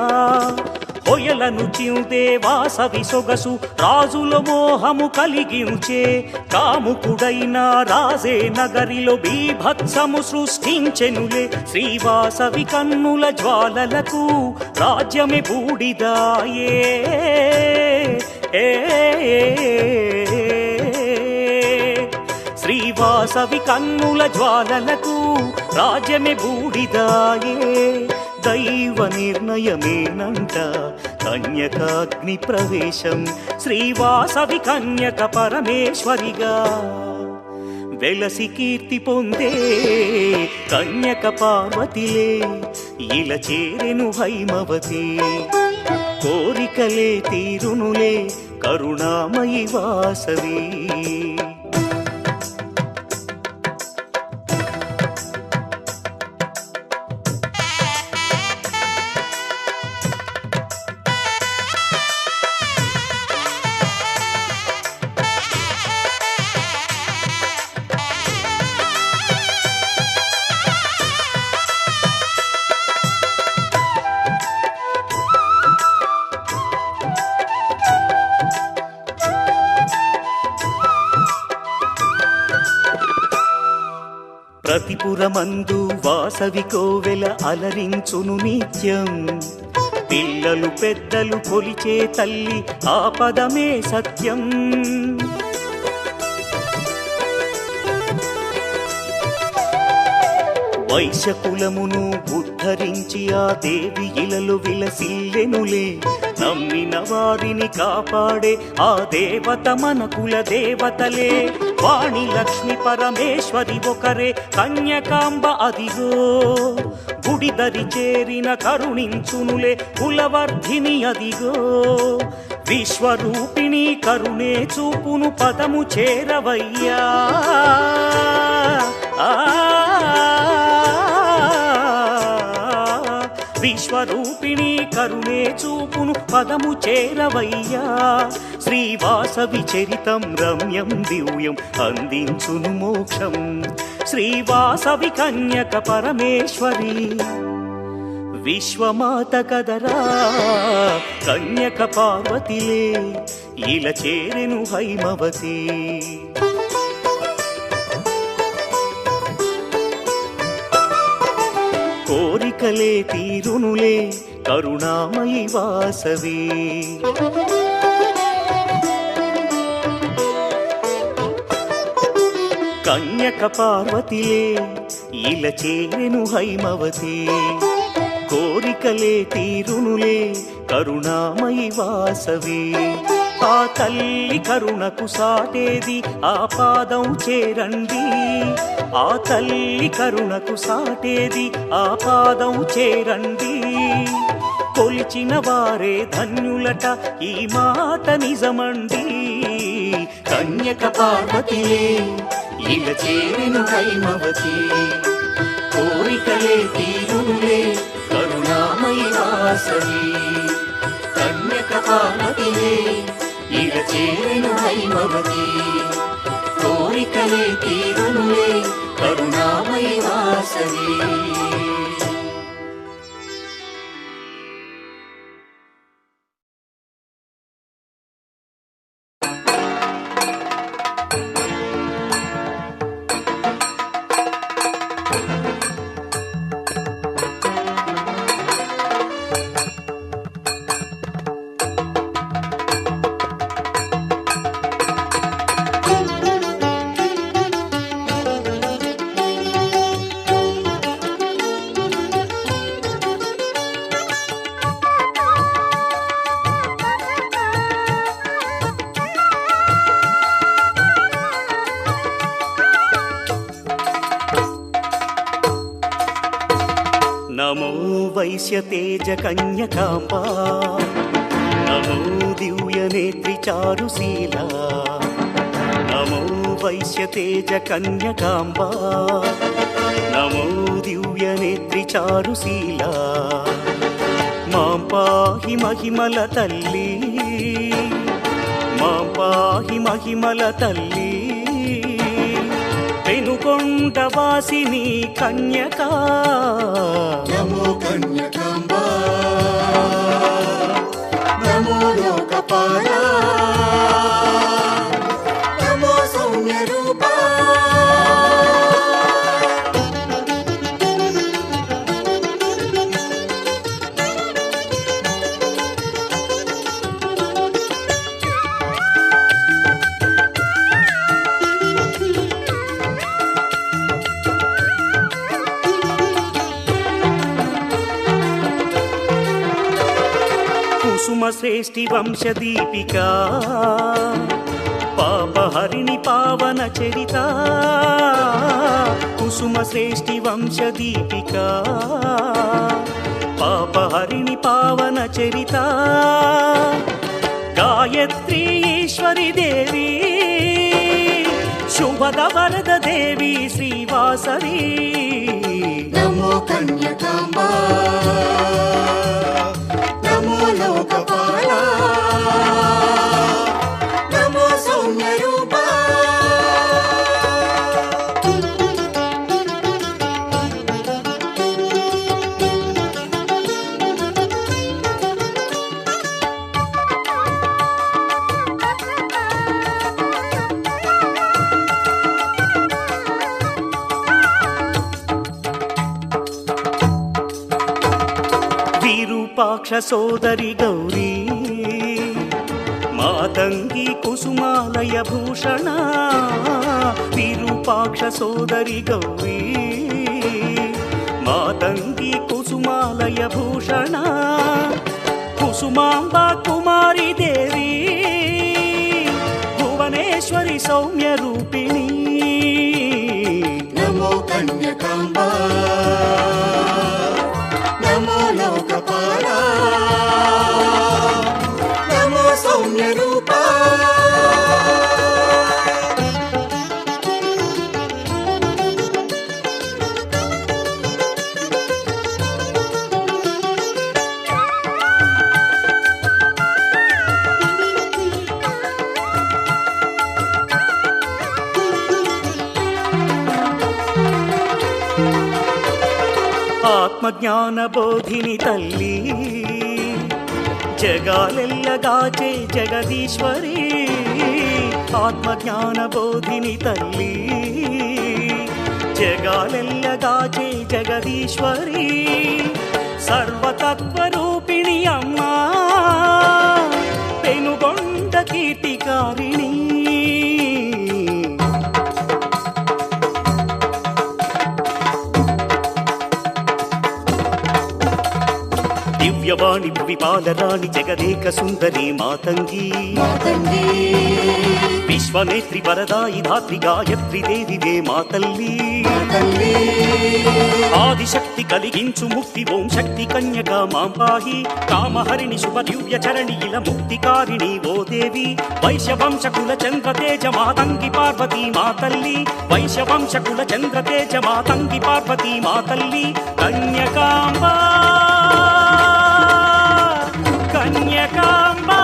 హొయలను చిందే వాసవి సొగసు రాజుల మోహము కలిగించే. కాముకుడైన రాజే నగరిలో బీభత్సము సృష్టించెనులే. శ్రీవాసవి కన్నుల జ్వాలలకు రాజ్యమే బూడిదాయే. శ్రీవాసవి కన్నుల జ్వాలలకు రాజ్యమే బూడిదాయే. దైవ నిర్ణయమేనంట కన్యకాగ్ని ప్రవేశం. శ్రీవాసవి కన్యక పరమేశ్వరిగా వెలసి కీర్తి పొందే. కన్యక పార్వతిలే ఇలా చేరెను హైమవతి. కోరికలే తీరునులే కరుణామయి వాసవి. ప్రతిపురమందు వాసవి కోవెల అలరించును నిత్యం. పిల్లలు పెద్దలు కొలిచే తల్లి ఆ పదమే సత్యం. వైశ్యకులమును ఉద్ధరించి ఆ దేవి ఇలలో విలసిల్లెనులే. నమ్మిన వారిని కాపాడే ఆ దేవత మన కుల దేవతలే. వాణి లక్ష్మి పరమేశ్వరి ఒకరే కన్యకాంబ అదిగో. గుడిదరి చేరిన కరుణించునులే కులవర్ధిని అదిగో. విశ్వరూపిణి కరుణే చూపును పదము చేరవయ్యా. విశ్వరూపిణి కరుణే చూపును పదము చేరవయ్యా. శ్రీవాసవి చరితం రమ్యం దివ్యం అందించును మోక్షం. శ్రీవాసవి కన్యక పరమేశ్వరి విశ్వమాత కదరా. కన్యక పార్వతిలే ఇలా చేరెను హైమవతి. కోరికలే తీరునులే కరుణామయి వాసవి. కన్యక పార్వతిలే ఇలా చేరెను హైమవతి కోరికలే తీరునులే కరుణామయి వాసవి ఆ తల్లి కరుణకు సాటేది ఆ పాదం చేరండి ఆ తల్లి కరుణకు సాటేది ఆ పాదం చేరండి కొలిచిన వారే ధన్యులట ఈ మాట నిజమండి కన్యక పార్వతిలే ఇలా చేరెను హైమవతి కోరికలే తీరులే కరుణామయి వాసవి కన్యక పార్వతిలే ఇలా చేరెను హైమవతి కోరికలే తీరులే కరుణామయి వాసవి నమో వైశ్యతేజ కన్యకాంబా నమో దివ్యనేత్రి చారుశీల నమో వైశ్యతేజ కన్యకాంబా నమో దివ్యనేత్రి చారుశీల మాం పాహి మహిమల తల్లి మాం పాహి మహిమల తల్లి పెనుకొండ వాసిని కన్యకా నమో కన్యకాంబా నమో లోకపాలా నమో సౌమ్య రూపా కుసుమ శ్రేష్ఠి వంశదీపికా పాపహరిణి పావన చరిత కుసుమ శ్రేష్ఠి వంశదీపికా పాపహరిణి పావన చరిత గాయత్రీ ఈశ్వరి దేవి శుభద వరద దేవి శ్రీవాసవి నమో కన్యకాంబా నమో లోకపాలా నమో సౌమ్య రూపా విరూపాక్ష సోదరి గౌరీ మాతంగి కుసుమాలయ భూషణ విరూపాక్ష సోదరి గౌరీ మాతంగి కుసుమాలయ భూషణ కుసుమాంబ కుమారి దేవి భువనేశ్వరి సౌమ్య రూపిణి నమో కన్యకాంబా నమో లోకపాలా నమో సౌమ్య రూపా ఆత్మజ్ఞాన బోధిని తల్లి జగాలెల్లగాచే జగదీశ్వరి ఆత్మజ్ఞాన బోధిని తల్లి జగాలెల్లగాచే జగదీశ్వరి సర్వతత్వరూపిణి అమ్మా పెనుగొండ కీర్తికారిణి దివ్యవాణి భువి పాలరాణి జగదేక సుందరి మాతంగి విశ్వనేత్రి వరదాయి ధాత్రి గాయత్రి దేవివే మా తల్లి ఆదిశక్తి కలిగించు ముక్తి ఓం శక్తి కన్యక మాం పాహి కామహరిణి శుభ దివ్య చరణి ఇల ముక్తికారిణి ఓ దేవి వైశ్యవంశకుల చంద్రతేజ మాతంగి పార్వతీ మా తల్లి వైశ్యవంశకుల చంద్రతేజ మాతంగి పార్వతీ మా తల్లి కన్యకాంబా కన్యకాంబా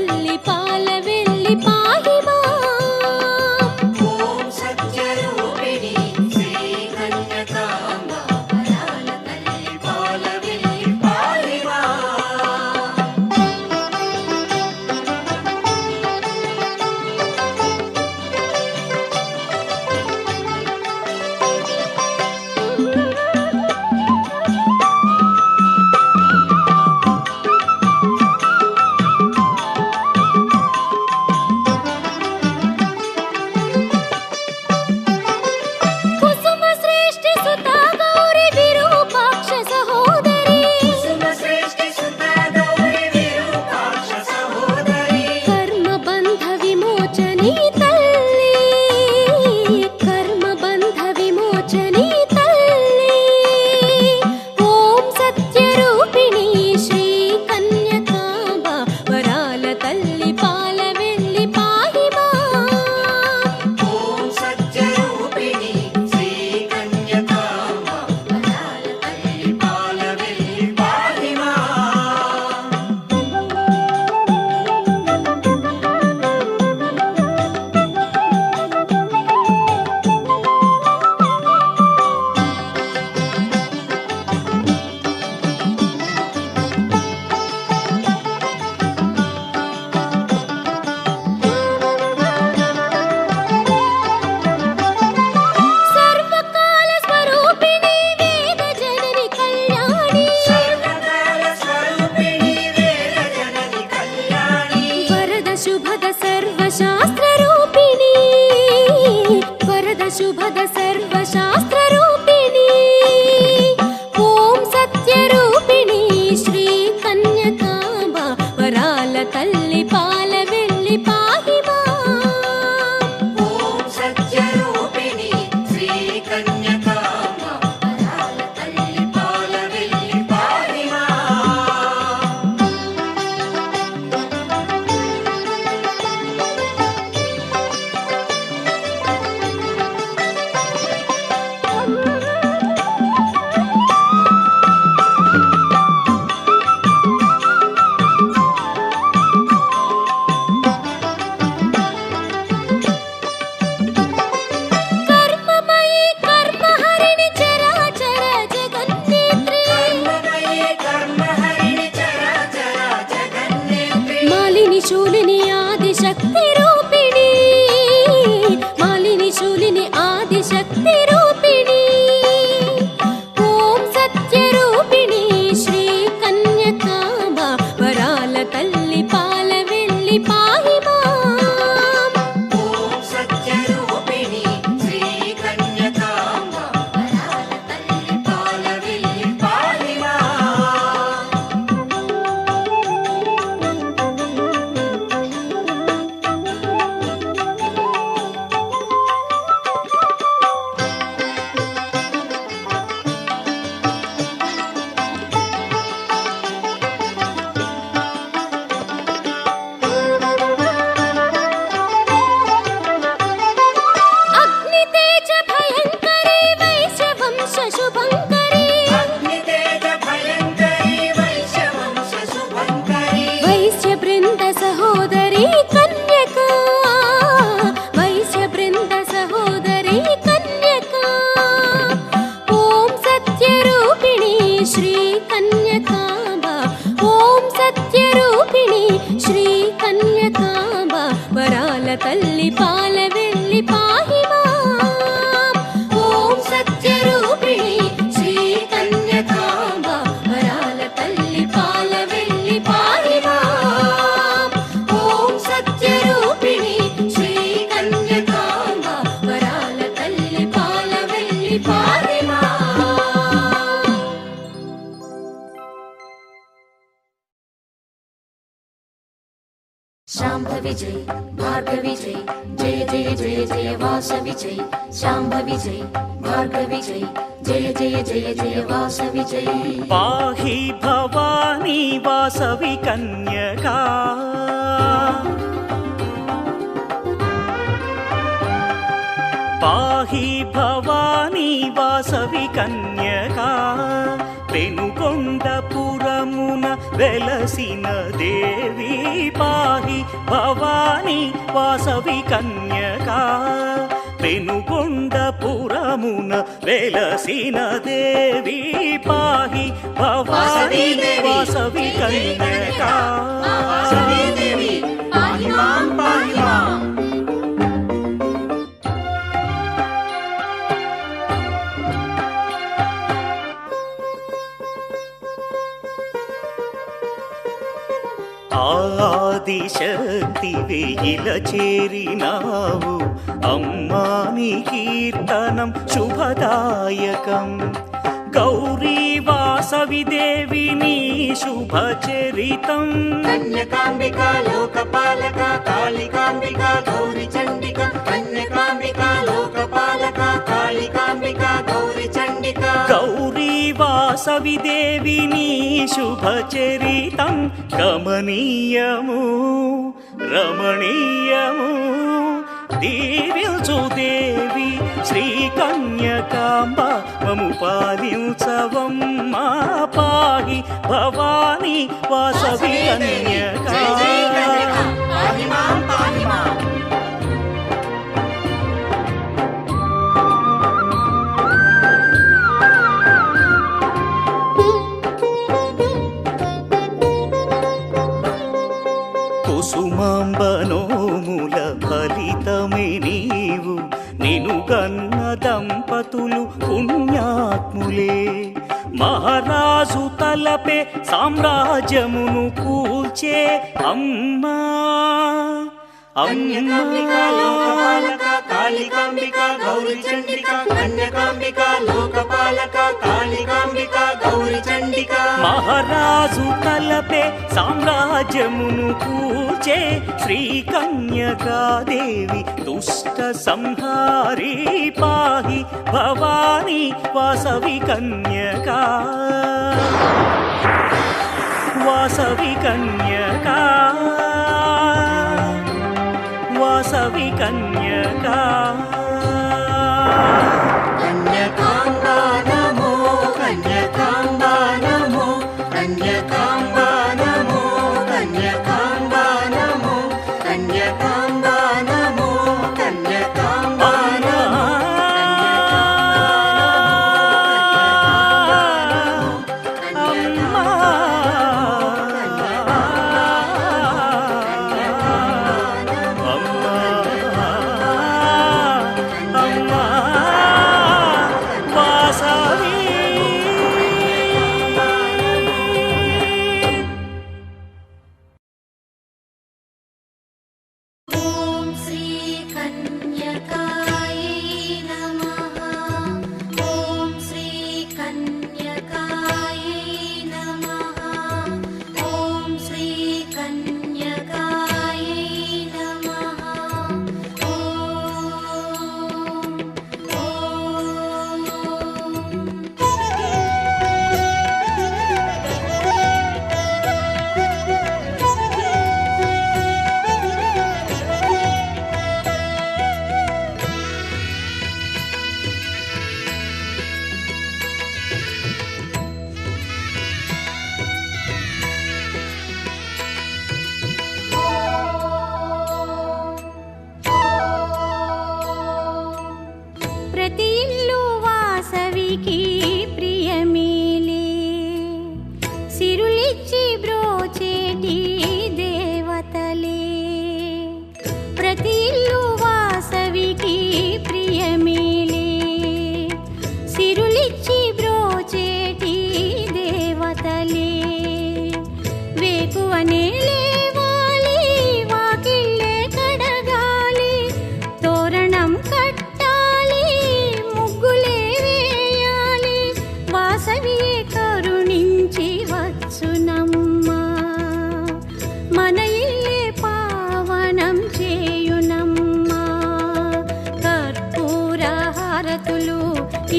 తల్లి పాల వెళ్ళి పాహిమా ఓం సత్యరూపిణి శ్రీ కన్యకాంబ వరాల తల్లి పాల వెళ్ళి పాహిమా ఓం సత్యరూపిణి శ్రీ కన్యకాంబ వరాల తల్లి పాల వెళ్ళి పాహిమా శుభద సర్వశాస్త్రరూపిణి ఓం సత్యరూపిణి శ్రీ కన్యకాంబ వరాల తల్లి పాల వెళ్ళి పాహిమా ఓం సత్యరూపిణి శ్రీ కన్యకాంబ వరాల తల్లి పాల వెళ్ళి పాహిమా శూలిని ఆదిశక్తి రూపిణి మాలిని శూలిని ఆదిశక్తి రూపిణి ఓం సత్యరూపిణి శ్రీ కన్యకాంబ వరాల తల్లి పాల వెళ్ళి పాహిమా ఓం సత్యరూపిణి శ్రీ కన్యకాంబ వరాల తల్లి పాల వెళ్ళి పాహిమా వెళ్ళి పాహి మాం. శాంభవి జై భార్గవి జై జయ జయ జయ జయ వాసవి జై. శాంభవి జై భార్గవి జై జయ జయ జయ జయ వాసవి జై. పాహి భవానీ వాసవి కన్యకా పాహి భవానీ వాసవి కన్యకా పెనుకొండపురమున వెలసిన దేవి. పాహి భవానీ వాసవి కన్యకా పెనుకొండపురమున వెలసిన దేవి. పాహి భవానీ వాసవి కన్యకా. వాసవి దేవి పాహి మాం పాహి మాం. ఆదిశక్తి వేయిల చేరినావు అమ్మా నీ కీర్తనం శుభదాయకం. గౌరీ వాసవి దేవి నీ శుభ చరితం. కన్యకాంబిక లోకపాలక కాళికాంబిక గౌరి చండిక. కన్యకాంబిక లోకపాలక కాళికాంబిక గౌరి చండిక. గౌరీ వాసవి దేవి నీ శుభ చరితం గమనీయము రమణీయము. దీవించు దేవి శ్రీ కన్యకాంబ మము పాలించవమ్మా. పాహి భవానీ వాసవి కన్యకా. జై జై కన్యక పాహి మాం పాహి మాం. కుసుమాంబనోముల ఫలితమే నీవు. నిను గన్న దంపతులు పుణ్యాత్ములే. మహారాజు తలపే సామ్రాజ్యమును కూల్చే అమ్మా. కన్యకాంబిక లోకపాలక కాళికాంబిక గౌరి చండిక. కన్యకాంబిక లోకపాలక కాళికాంబిక గౌరి చండిక. మహారాజు తలపే సామ్రాజ్యమును కూర్చే శ్రీ కన్యకాదేవి దుష్ట సంహారి. పాహి భవానీ వాసవి కన్యకా. వాసవి కన్యకా వాసవి కన్యకా. కన్యకాంబా నమో కన్యకాంబా నమో. కన్యకాంబా నమో కన్యకాంబా నమో. కన్యకాంబా నమో కన్యకాంబా నమో. ఓం శ్రీ కన్యకాయై నమః. ఓం శ్రీ కన్యకాయై నమః. ఓం శ్రీ కన్యకాయై నమః. ప్రతి ఇల్లు వాసవికి ప్రియమేలే. సిరులిచ్చి బ్రోచేటి దేవతలే. ప్రతి ఇల్లు వాసవికి ప్రియమేలే. సిరులిచ్చి బ్రోచేటి దేవతలే. వేకువనే లేవాలి, వాకిళ్ళే కడగాలి, తోరణం కట్టాలి, ముగ్గులే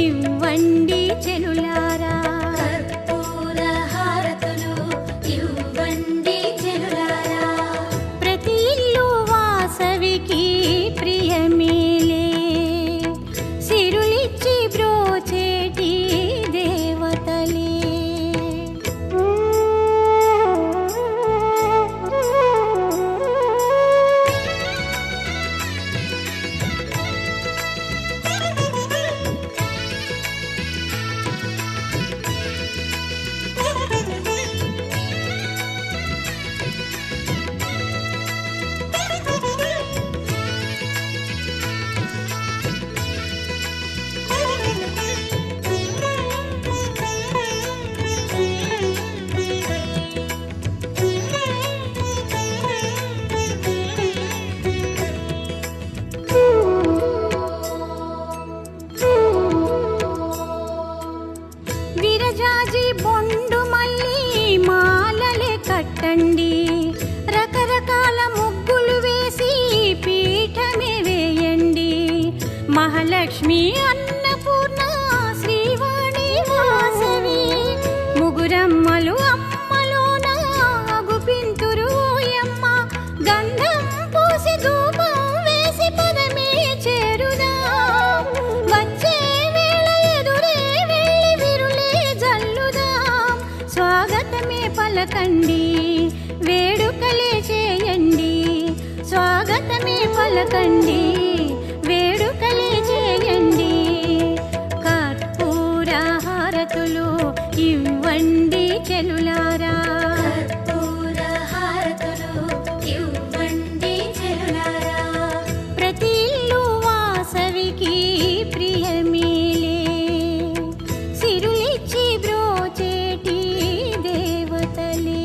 ఇవ్వండి చెలులారా. కర్పూర హారతులు ఇవ్వండి చెలులారా. ప్రతి ఇల్లు వాసవికి ప్రియమేలే, సిరులిచ్చి బ్రోచేటి దేవతలే. విరజాజి బొండు మల్లి మాలలే కట్టండి, రకరకాల ముగ్గులు వేసి పీఠమే వేయండి. మహాలక్ష్మి అన్నపూర్ణ శ్రీవాణి వాసవి ముగురమ్మలు అమ్మలోన అగుపింతురు ఓయమ్మ. గంధం పూసి ధూపం వేసి పదమే చేరుదా, వచ్చే వేళ ఎదురే వెళ్ళి విరులే జల్లుదాం. స్వాగతమే పలకండి, వేడుకలే చేయండి. స్వాగతమే పలకండి, వేడుకలే చేయండి. కర్పూర హారతులు ఇవ్వండి చెలులారా. కర్పూర హారతులు ఇవ్వండి చెలులారా. ప్రతి ఇల్లు వాసవికి ప్రియమేలే, సిరులిచ్చి బ్రోచేటి దేవతలే.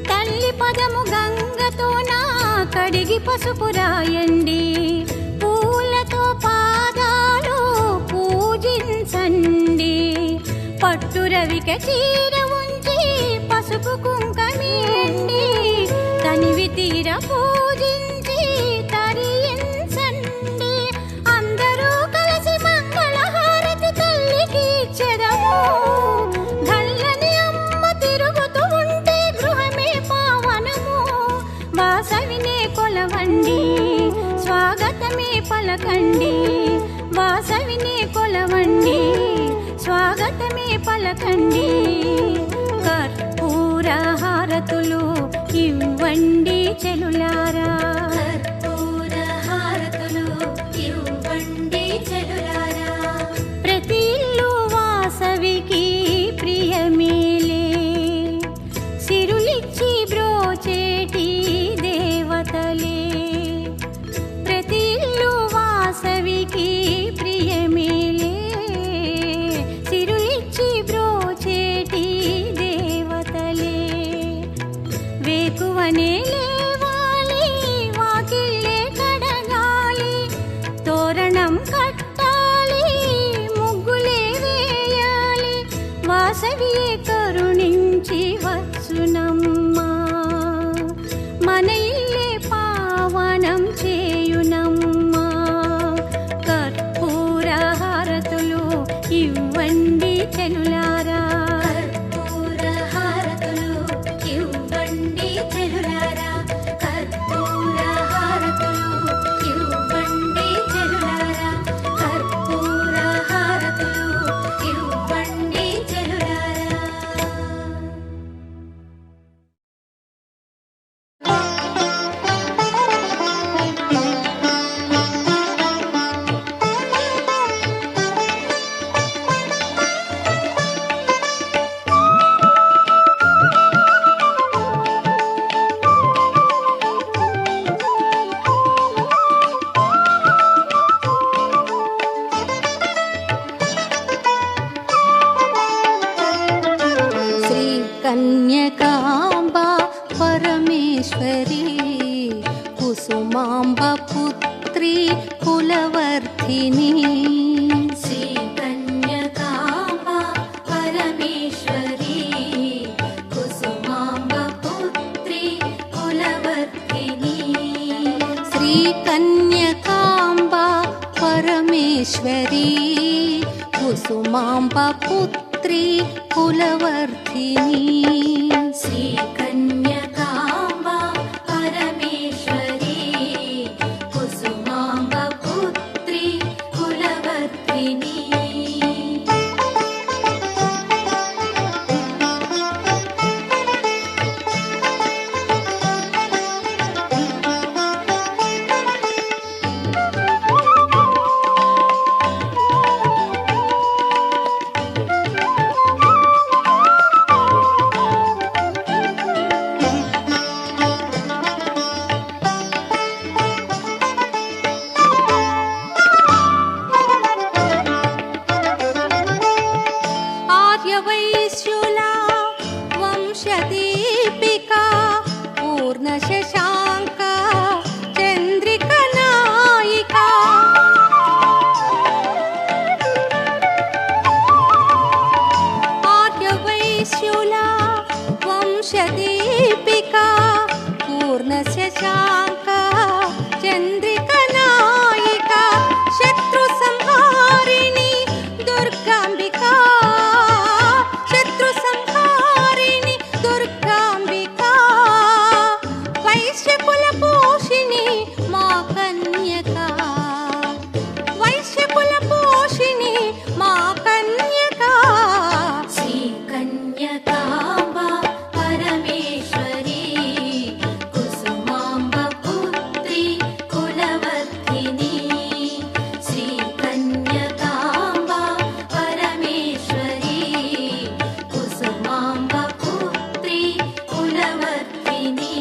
తల్లి పదము గంగతోన కడిగి పసుపు రాయండి, పూలతో పాదాలు పూజించండి. పట్టు రవిక చీర ఉంచి పసుపు కుంకమేండి, తనివి తీర పూజించి తరించండి. అందరూ కలిసి మంగళ హారతి తల్లికి ఇచ్చెదము. గల్లని అమ్మ తిరుగుతూ ఉంటే గృహమే పావనము. వాసవినే కొలవండి, స్వాగతమే పలకండి. వాసవినే కొలవండి, స్వాగతమే పలకండి. కర్పూర హారతులు ఇవ్వండి చెలులారా. కర్పూర హారతులు ఇవ్వండి చెలులారా. ప్రతి ఇల్లు వాసవికి ప్రియమేలే, సిరులిచ్చి బ్రోచేటి దేవతలే. ప్రతి ఇల్లు వాసవికి ప్రియమేలే, సిరులిచ్చి బ్రోచేటి దేవతలే. వేకువనే లేవాలి, వాకిళ్ళే కడగాలి, తోరణం కట్టాలి, ముగ్గులే వేయాలి. వాసవియే కరుణించి వచ్చునమ్మా, మన ఇల్లే పావనం చేయునమ్మా. కర్పూర హారతులు ఇవ్వండి చెలులారా. కర్పూర హారతులు ఇవ్వండి చెలులారా. కర్పూర హారతులు ఇవ్వండి చెలులారా. కర్పూర హారతులు ఇవ్వండి చెలులారా. కన్యకాంబా పరమేశ్వరీ కుసుమాంబ పుత్రి కులవర్ధిని. శ్రీ కన్యకాంబ పరమేశ్వరీ కుసుమాంబ పుత్రి కులవర్ధిని. శ్రీ కన్యకాంబ పరమేశ్వరీ కుసుమాంబ పుత్రి కులవర్ధిని. శ్రీ కన్యకాంబ పరమేశ్వరీ కుసుమాంబ పుత్రి కులవర్ధిని. ఆర్యవైశ్యుల వంశదీపికా పూర్ణ శశాంక చంద్రిక నాయికా. ఆర్యవైశ్యుల వంశదీపికా పూర్ణ శశాంక చంద్రిక నాయికా. శత్రు సంహారిణి దుర్గాంబికా. శత్రు సంహారిణి దుర్గాంబికా. వైశ్యకుల పోషిణి మా కన్యకా. వైశ్యకుల పోషిణి మా కన్యకా. శ్రీ కన్యకాంబ పరమేశ్వరీ కుసుమాంబ పుత్రి కులవర్ధిని. శ్రీ కన్యకాంబ పరమేశ్వరీ కుసుమాంబ పుత్రి కులవర్ధిని.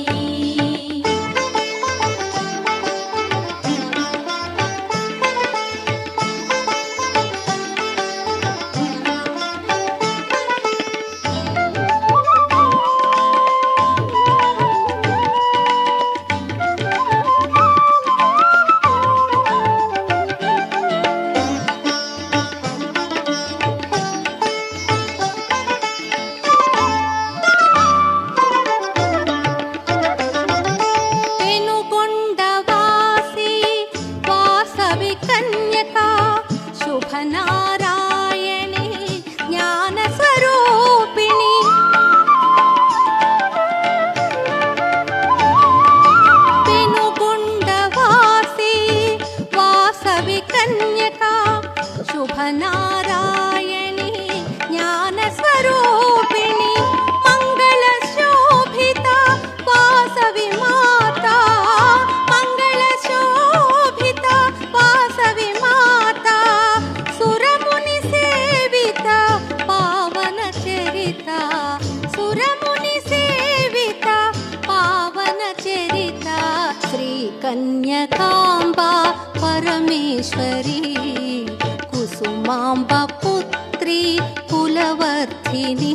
పెనుగొండవాసి వాసవి కన్యకా శుభనారాయణి జ్ఞాన స్వరూపిణి. పెనుగొండవాసి వాసవి కన్యకా శుభనారాయణి జ్ఞాన స్వరూపిణి. మంగళ శోభిత వాసవి మాతా. మంగళ శోభిత వాసవి మాతా. సురముని సేవిత పావన చరిత. సురముని సేవిత పావన చరిత. శ్రీ కన్యకాంబ పరమేశ్వరీ కుసుమాంబ పుత్రి కులవర్ధిని.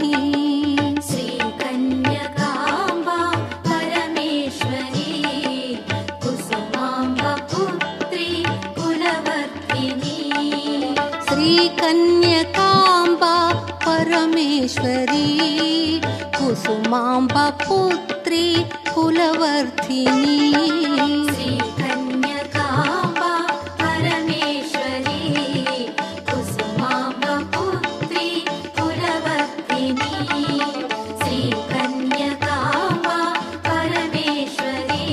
శ్రీ కన్యకాంబ పరమేశ్వరీ కుసుమాంబ పుత్రి కులవర్ధిని. శ్రీ కన్యకాంబ పరమేశ్వరీ కుసుమాంబ పుత్రి కులవర్ధిని. శ్రీ కన్యకాంబ పరమేశ్వరీ కుసుమాంబ పుత్రి కులవర్ధిని. శ్రీ కన్యకాంబ పరమేశ్వరీ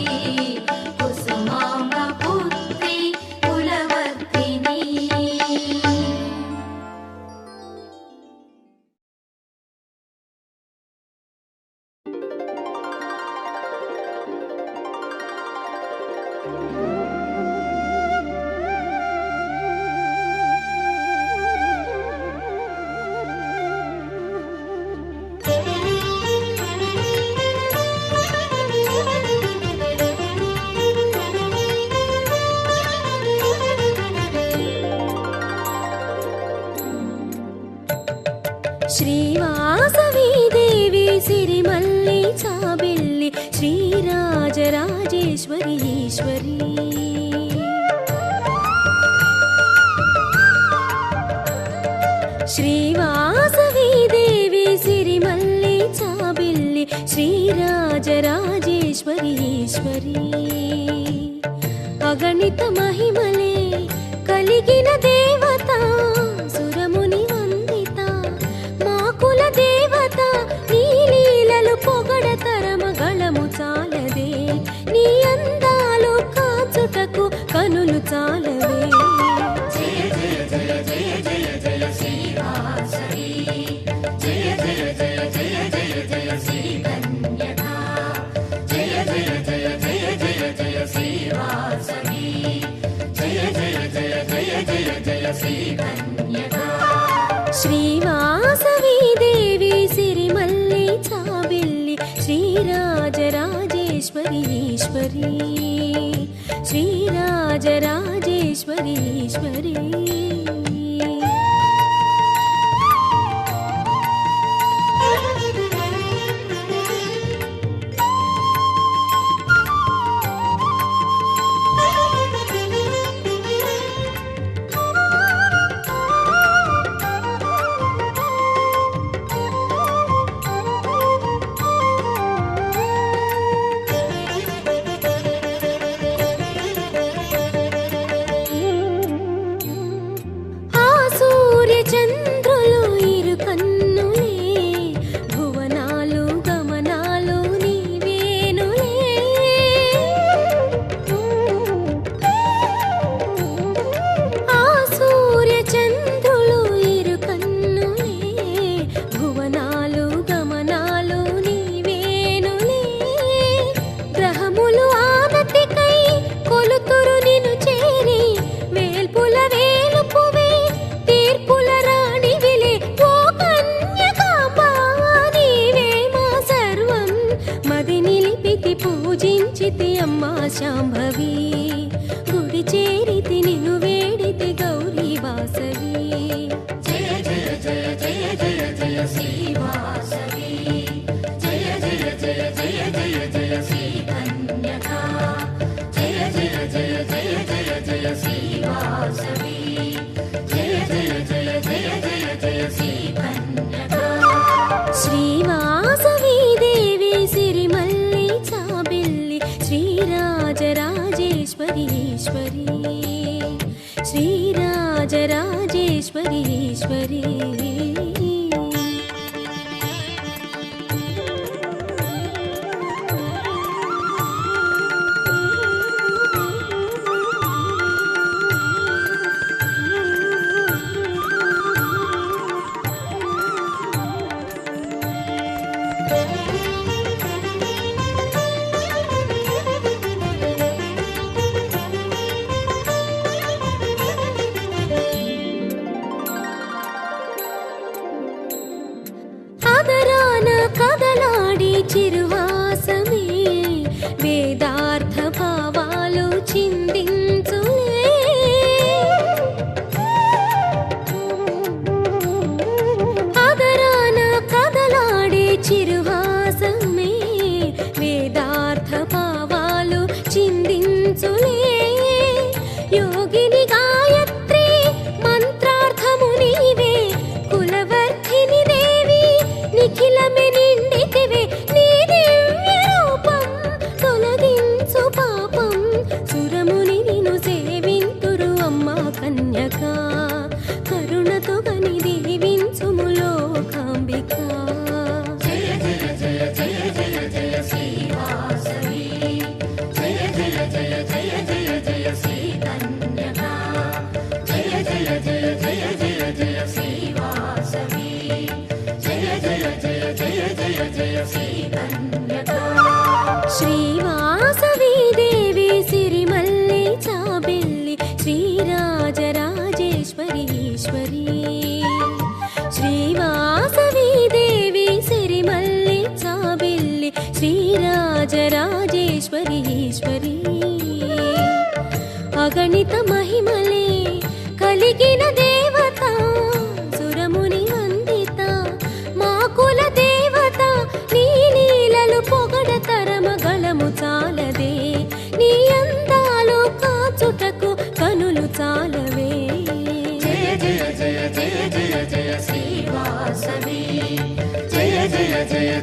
కుసుమాంబ పుత్రి కులవర్ధిని. श्रीवासवी देवी సిరిమల్లి చాబిల్లి శ్రీరాజరాజేశ్వరి ఈశ్వరి శ్రీవాసవి దేవి సిరిమల్లి చాబిల్లి శ్రీరాజరాజేశ్వరి ఈశ్వరి అగణిత మహిమలే కలిగిన దేవత సురముని వందిత మా కుల దేవత నీ లీలలు పొగడతరమ గళము చాలదే నీ అందాలు కాచుటకు కనులు చాలవే శ్రీవాసవి దేవి సిరిమల్లి చాబిల్లి శ్రీరాజరాజేశ్వరి ఈశ్వరి శ్రీరాజరాజేశ్వరి ఈశ్వరి చంద్రులు ఇరు కన్నులే భువనాలు గమనాలు నీవేనులే ఆ సూర్య చంద్రులు ఇరు కన్నులే భువనాలు గమనాలు నీవేనులే గ్రహములు ఆనతికై కొలుతురు నిన్ను చేరి వేల్పుల వేలుపువే తీర్పుల రాణివిలే ఓ కన్యకాంబా నీవే మా సర్వం మది నిలిపితి పూజించితి అమ్మా శాంభవి గుడి చేరితి నిన్ను వేడితి గౌరీ వాసవి జయ జయ జయ జయ జయ జయ శ్రీవాసవి జయ జయ జయ జయ జయ జయ శ్రీ కన్యకా జయ జయ జయ జయ జయ జయ శ్రీవాసవి శ్రీవాసవి దేవి సిరిమల్లి చాబిల్లి శ్రీరాజరాజేశ్వరి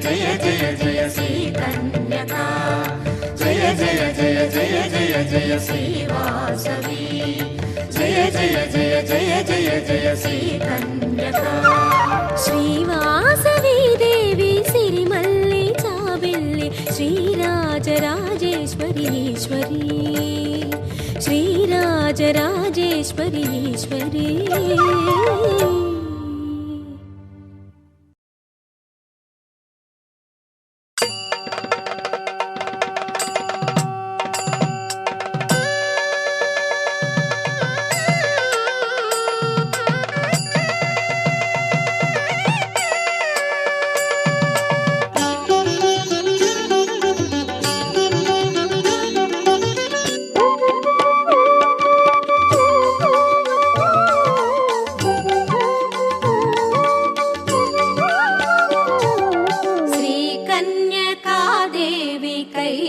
జయ జయ జయ శ్రీ కన్యకా జయ జయ జయ జయ జయ జయ శ్రీ వాసవి జయ జయ జయ జయ జయ జయ శ్రీ కన్యకా శ్రీవాసవి దేవి సిరిమల్లి చాబెల్లి శ్రీరాజరాజేశ్వరి ఈశ్వరి శ్రీరాజరాజేశ్వరి ఈశ్వరి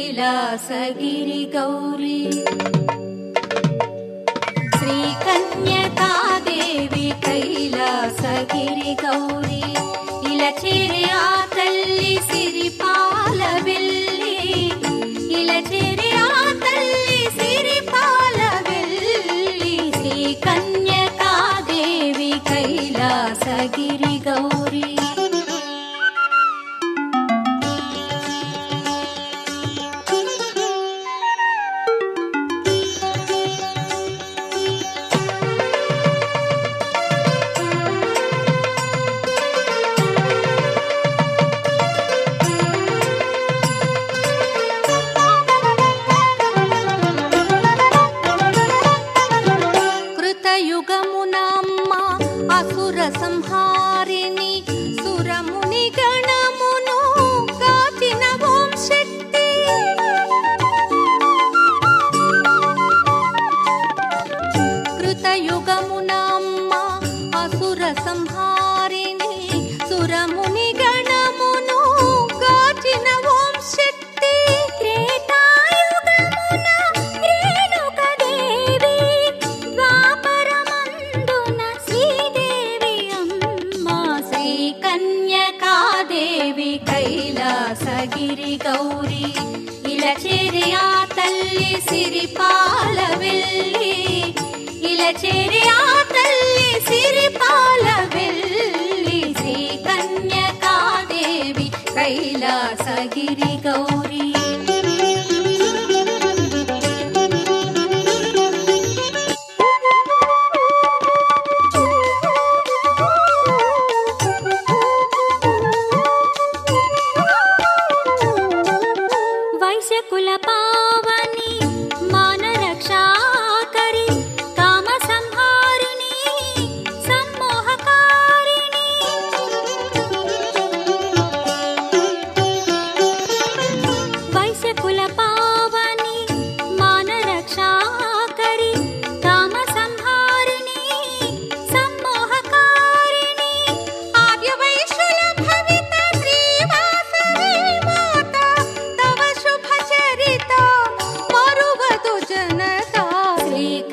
कैलासगिरि गौरी श्री कन्यका देवी कैलासगिरि गौरी इलचेरे आ तल्ली सिरिपाल वेल्ली इलचेरे आ तल्ली सिरिपाल वेल्ली श्री कन्यका देवी कैलासगिरि गौरी असुर संहारिणी सुरमुनि गणमुनु काचिन ओं शक्ति कृतयुगमुनाम्मा असुर संहारिणी सुरमुनि गणमुनु काचिन ओं शक्ति त्रेतायुगमुना रेणुका देवी द्वापरमंदुन कन्यका देवी कैलासगिरि गौरी इलचेरे आ तल्ली सिरिपाल वेल्ली इलचेरे आ तल्ली सिरिपाल वेल्ली श्री कन्यका देवी कैलासगिरि गौरी कुल पावनी मान रक्षा करी काम संहारिणी सम्मोहकारिणी वैश्य कुल पावनी मान रक्षा करी काम संहारिणी सम्मोहकारिणी आर्य वैश्युल भवित श्रीवासवी माता तव शुभ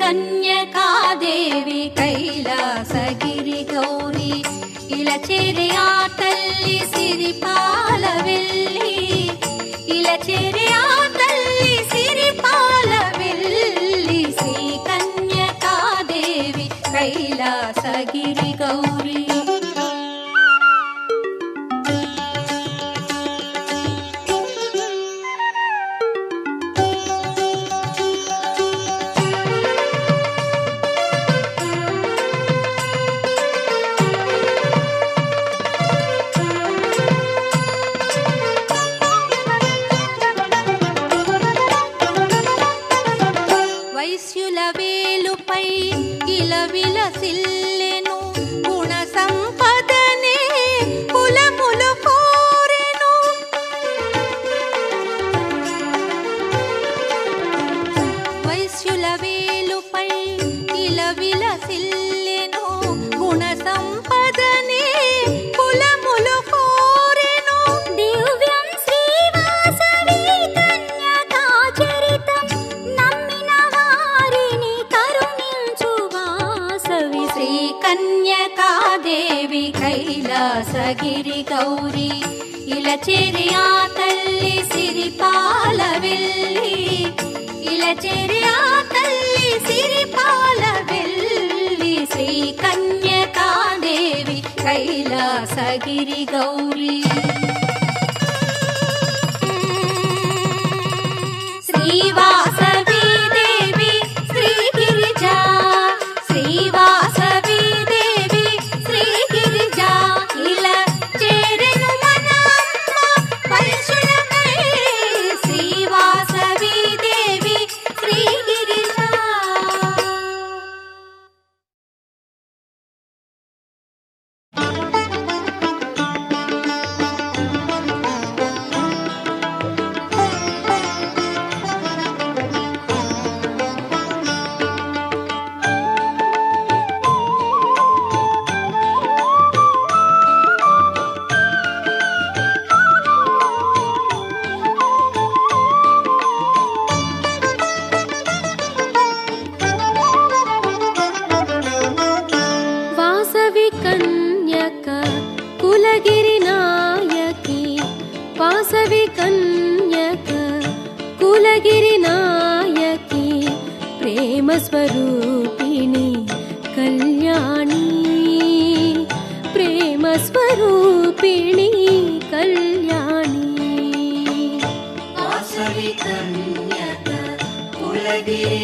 कन्यका देवी कैलासगिरि गौरी इलचेरे आ तल्ली सिरिपाल वेल्ली इलचेरे आ तल्ली सिरिपाल वेल्ली श्री कन्यका देवी कैलासगिरि गौरी వైశ్యుల వేలుపై ఇలవిలసిల్లెను గుణ కైలాసగిరి గౌరీ ఇలా చేరి ఆ తల్లి సిరిపాల వెళ్ళి ఇలా చేరి ఆ తల్లి సిరిపాల వెళ్ళి శ్రీ కన్యకాదేవి కైలాసగిరి గౌరీ శ్రీవాసవి దేవి శ్రీగిరిజా శ్రీవాసవి దేవి శ్రీగిరిజా ఇలా చేరెను మన అమ్మ పరశురమై శ్రీవాసవి దేవి శ్రీగిరిజా. వాసవి కన్యక కులగిరి నాయకి వాసవి కన్యక కులగిరి నాయకి ప్రేమ స్వరూపిణి కళ్యాణి ప్రేమ స్వరూపిణి కళ్యాణి వాసవి కన్యక కులగిరి